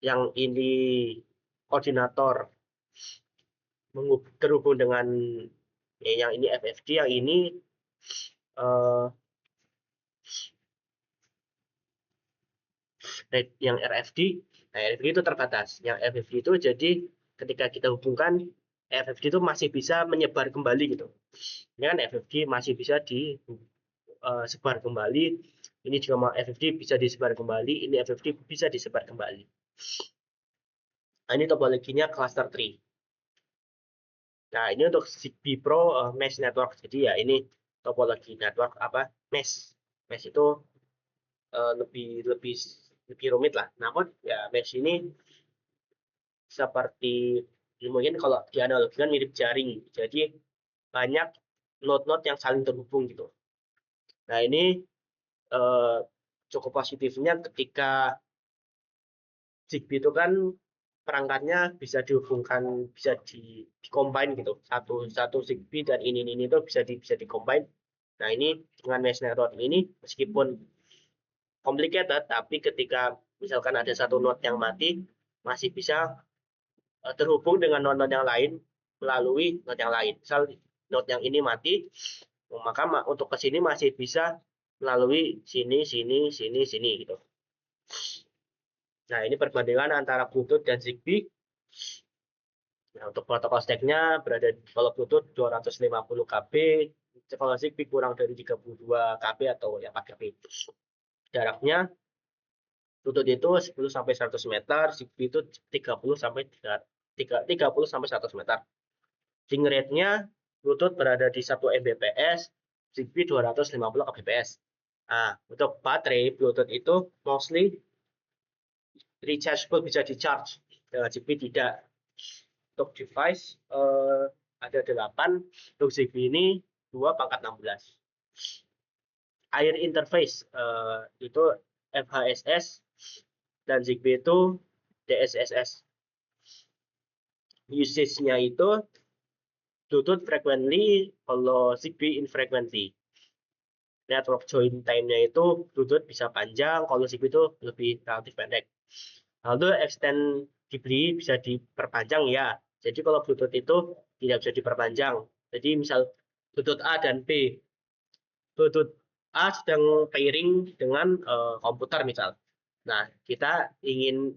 yang ini koordinator terhubung dengan yang ini FFD, yang ini yang RFD. Nah, RFD itu terbatas. Yang FFD itu jadi ketika kita hubungkan, FFD itu masih bisa menyebar kembali gitu. Ini kan FFD masih bisa disebar kembali. Ini juga FFD bisa disebar kembali. Ini FFD bisa disebar kembali. Nah, ini topologinya cluster tree. Nah, ini untuk Zigbee Pro Mesh Network. Jadi ya ini topologi network mesh. Mesh itu lebih rumit lah. Namun ya mesh ini seperti mungkin kalau dianalogikan mirip jaring. Jadi banyak node-node yang saling terhubung gitu. Nah, ini cukup positifnya ketika Zigbee itu kan perangkatnya bisa dihubungkan, bisa di-combine gitu. Satu Zigbee dan ini itu bisa di-combine. Nah, ini dengan mesh network ini meskipun complicated, tapi ketika misalkan ada satu node yang mati, masih bisa terhubung dengan node-node yang lain melalui node yang lain. Misal node yang ini mati, maka untuk ke sini masih bisa melalui sini gitu. Nah, ini perbandingan antara Bluetooth dan Zigbee. Nah, untuk protokol stack-nya berada kalau Bluetooth 250 kb, kalau Zigbee kurang dari 32 kb atau ya 4 kb. Jaraknya Bluetooth itu 10 sampai 100 meter, Zigbee itu 30 sampai 100 meter. Ping rate-nya Bluetooth berada di 1 Mbps, Zigbee 250 kbps. Nah, untuk baterai Bluetooth itu mostly rechargeable, bisa di-charge. Dengan Zigbee tidak. Untuk device ada 8, untuk Zigbee ini 2/16. Air interface itu FHSS dan Zigbee itu DSSS. Usage-nya itu Bluetooth frequently, kalau Zigbee infrequently. Network join time-nya itu Bluetooth bisa panjang, kalau Zigbee itu lebih relatif pendek. Lalu extendibly bisa diperpanjang ya. Jadi kalau Bluetooth itu tidak bisa diperpanjang. Jadi misal Bluetooth A dan B, Bluetooth A sedang pairing dengan komputer misal. Nah, kita ingin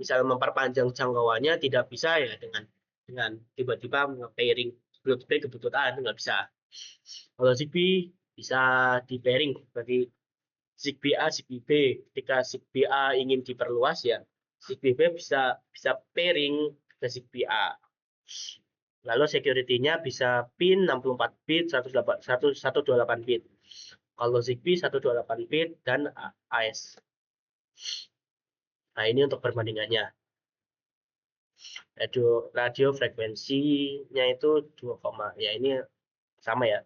misal memperpanjang jangkauannya, tidak bisa ya dengan tiba-tiba pairing Bluetooth B ke Bluetooth A, itu nggak bisa. Kalau Zigbee bisa di pairing, berarti Zigbee A, Zigbee B. Ketika Zigbee A ingin diperluas ya, Zigbee B bisa pairing ke Zigbee A. Lalu security-nya bisa pin 64 bit, 128 bit. Kalau Zigbee 128 bit dan AES. Nah, ini untuk perbandingannya. Radio frekuensinya itu 2, ya ini sama ya.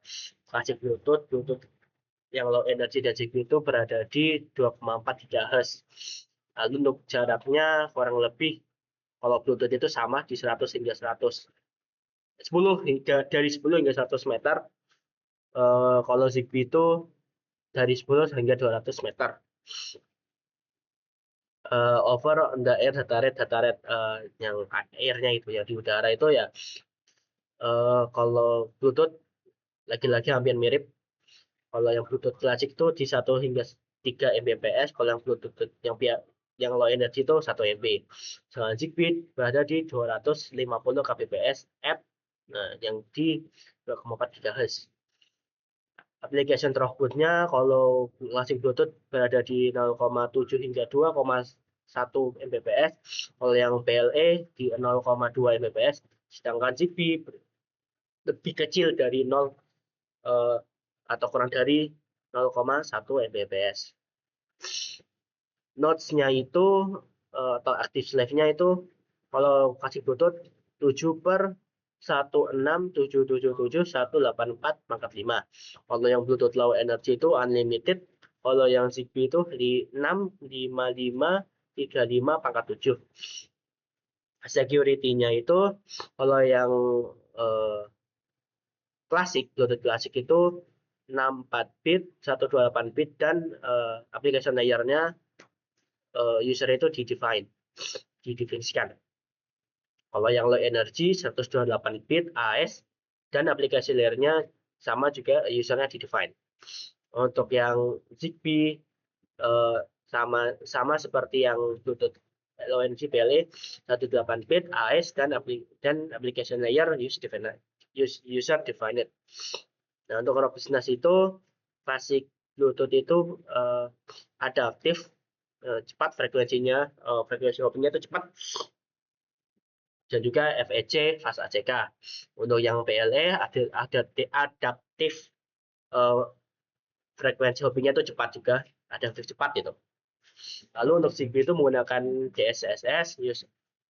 Klasik Bluetooth yang low energy dan Zigbee itu berada di 2,4 GHz. Lalu untuk jaraknya kurang lebih kalau Bluetooth itu sama di 100 hingga 100. 10 hingga 100 meter. Kalau Zigbee itu dari 10 hingga 200 meter. Over the air data rate yang airnya itu ya di udara itu ya, kalau Bluetooth lagi-lagi hampir mirip. Kalau yang Bluetooth klasik itu di 1 hingga 3 Mbps, kalau yang Bluetooth yang low energy itu 1 MB. Sedangkan Zigbee berada di 250 kbps F, nah yang di 2,4 GHz. Application throughput-nya kalau klasik Bluetooth berada di 0,7 hingga 2,1 Mbps, kalau yang BLE di 0,2 Mbps, sedangkan Zigbee lebih kecil dari 0 atau kurang dari 0,1 Mbps. Nodes-nya itu atau active slave-nya itu kalau kasih Bluetooth 7/167777184 Kalau yang Bluetooth low energy itu unlimited. Kalau yang Zigbee itu di 65535/7. Security-nya itu kalau yang Bluetooth klasik itu 64 bit, 128 bit, dan application layer-nya user itu didefinisikan. Kalau yang low energy 128 bit AS dan aplikasi layernya sama juga usernya di-define. Untuk yang Zigbee sama seperti yang Bluetooth low energy PLE 128 bit AS dan application layer user defined. Nah, untuk robustness itu klasik Bluetooth itu adaptif, cepat frekuensinya, frekuensi hoppingnya itu cepat, dan juga FEC fast ACK. Untuk yang PLE adaptif, frekuensi hoppingnya itu cepat juga, adaptif cepat gitu. Lalu untuk Zigbee itu menggunakan DSSS, use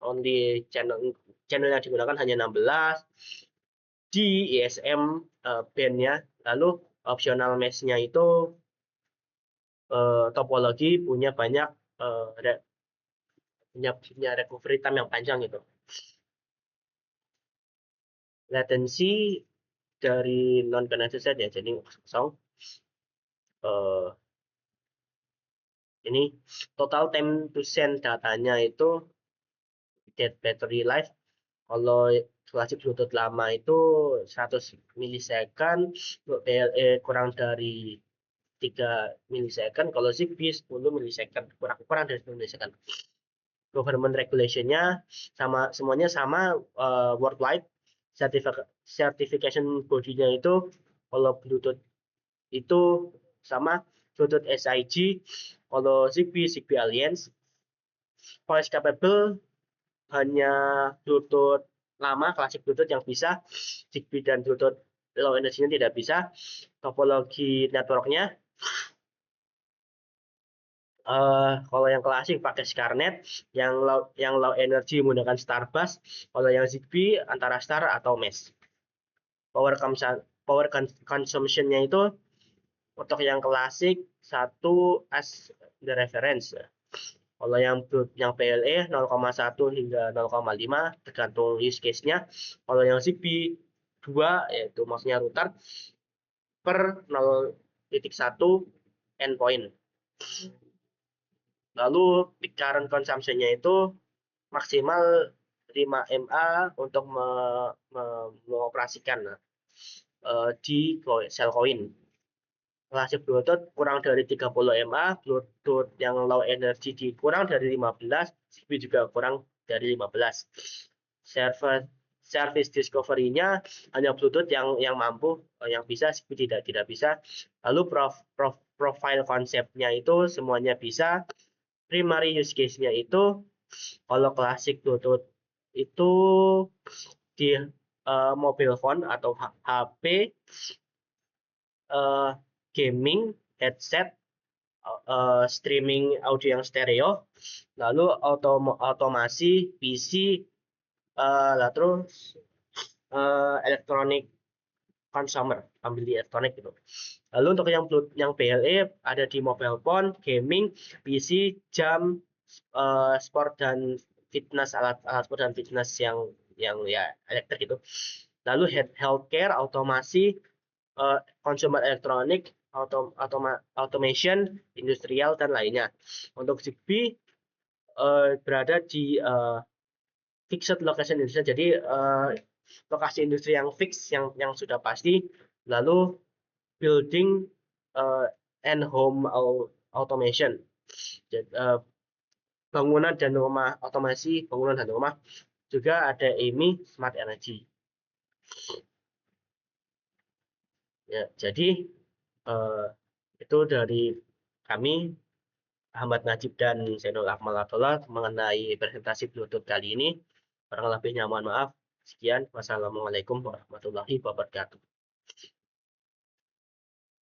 only channel yang digunakan hanya 16 di ISM bandnya. Lalu optional mesh-nya itu topologi punya banyak punya recovery time yang panjang gitu. Latency dari non connected set ya, jadi kosong. Ini total time to send datanya itu dead battery life. Kalau klasik Bluetooth lama itu 100 milisecond, untuk PLE kurang dari 3 milisecond, kalau Zigbee 10 milisecond, kurang dari 10 milisecond. Government regulation-nya sama, semuanya sama, worldwide. Certification body-nya itu kalau Bluetooth itu sama Bluetooth SIG, kalau Zigbee Alliance. Voice capable hanya Bluetooth lama, klasik Bluetooth yang bisa, Zigbee dan Bluetooth low energy-nya tidak bisa. Topologi networknya kalau yang klasik pakai ScarNet, yang low energy menggunakan Starbus, kalau yang Zigbee antara Star atau Mesh. Power consumption-nya itu untuk yang klasik 1 as the reference. Kalau yang PLE 0,1 hingga 0,5 tergantung use case-nya. Kalau yang Zigbee 2 yaitu maksudnya router per 0,1 endpoint. Lalu peak current consumption-nya itu maksimal 5 mA untuk mengoperasikan di Cellcoin. Klasik Bluetooth kurang dari 30 mA, Bluetooth yang low energy kurang dari 15, Zigbee juga kurang dari 15. Service discovery-nya hanya Bluetooth yang mampu, yang bisa, Zigbee tidak bisa. Lalu profile konsepnya itu semuanya bisa. Primary use case-nya itu kalau klasik Bluetooth itu di mobile phone atau HP, gaming, headset, streaming audio yang stereo, lalu otomasi PC, terus electronic consumer, ambil di elektronik gitu. Lalu untuk yang PLE ada di mobile phone, gaming, PC, jam, sport dan fitness, alat sport dan fitness yang ya elektrik gitu. Lalu healthcare, otomasi, consumer elektronik, automation, industrial dan lainnya. Untuk Zigbee berada di fixed location industry, jadi lokasi industri yang fix, yang sudah pasti. Lalu building and home automation, bangunan dan rumah otomasi, bangunan dan rumah. Juga ada EMI Smart Energy. Ya, jadi itu dari kami Ahmad Najib dan Zainul Akmal Atollah mengenai presentasi Bluetooth kali ini. Kurang lebihnya mohon maaf. Sekian, wassalamualaikum warahmatullahi wabarakatuh.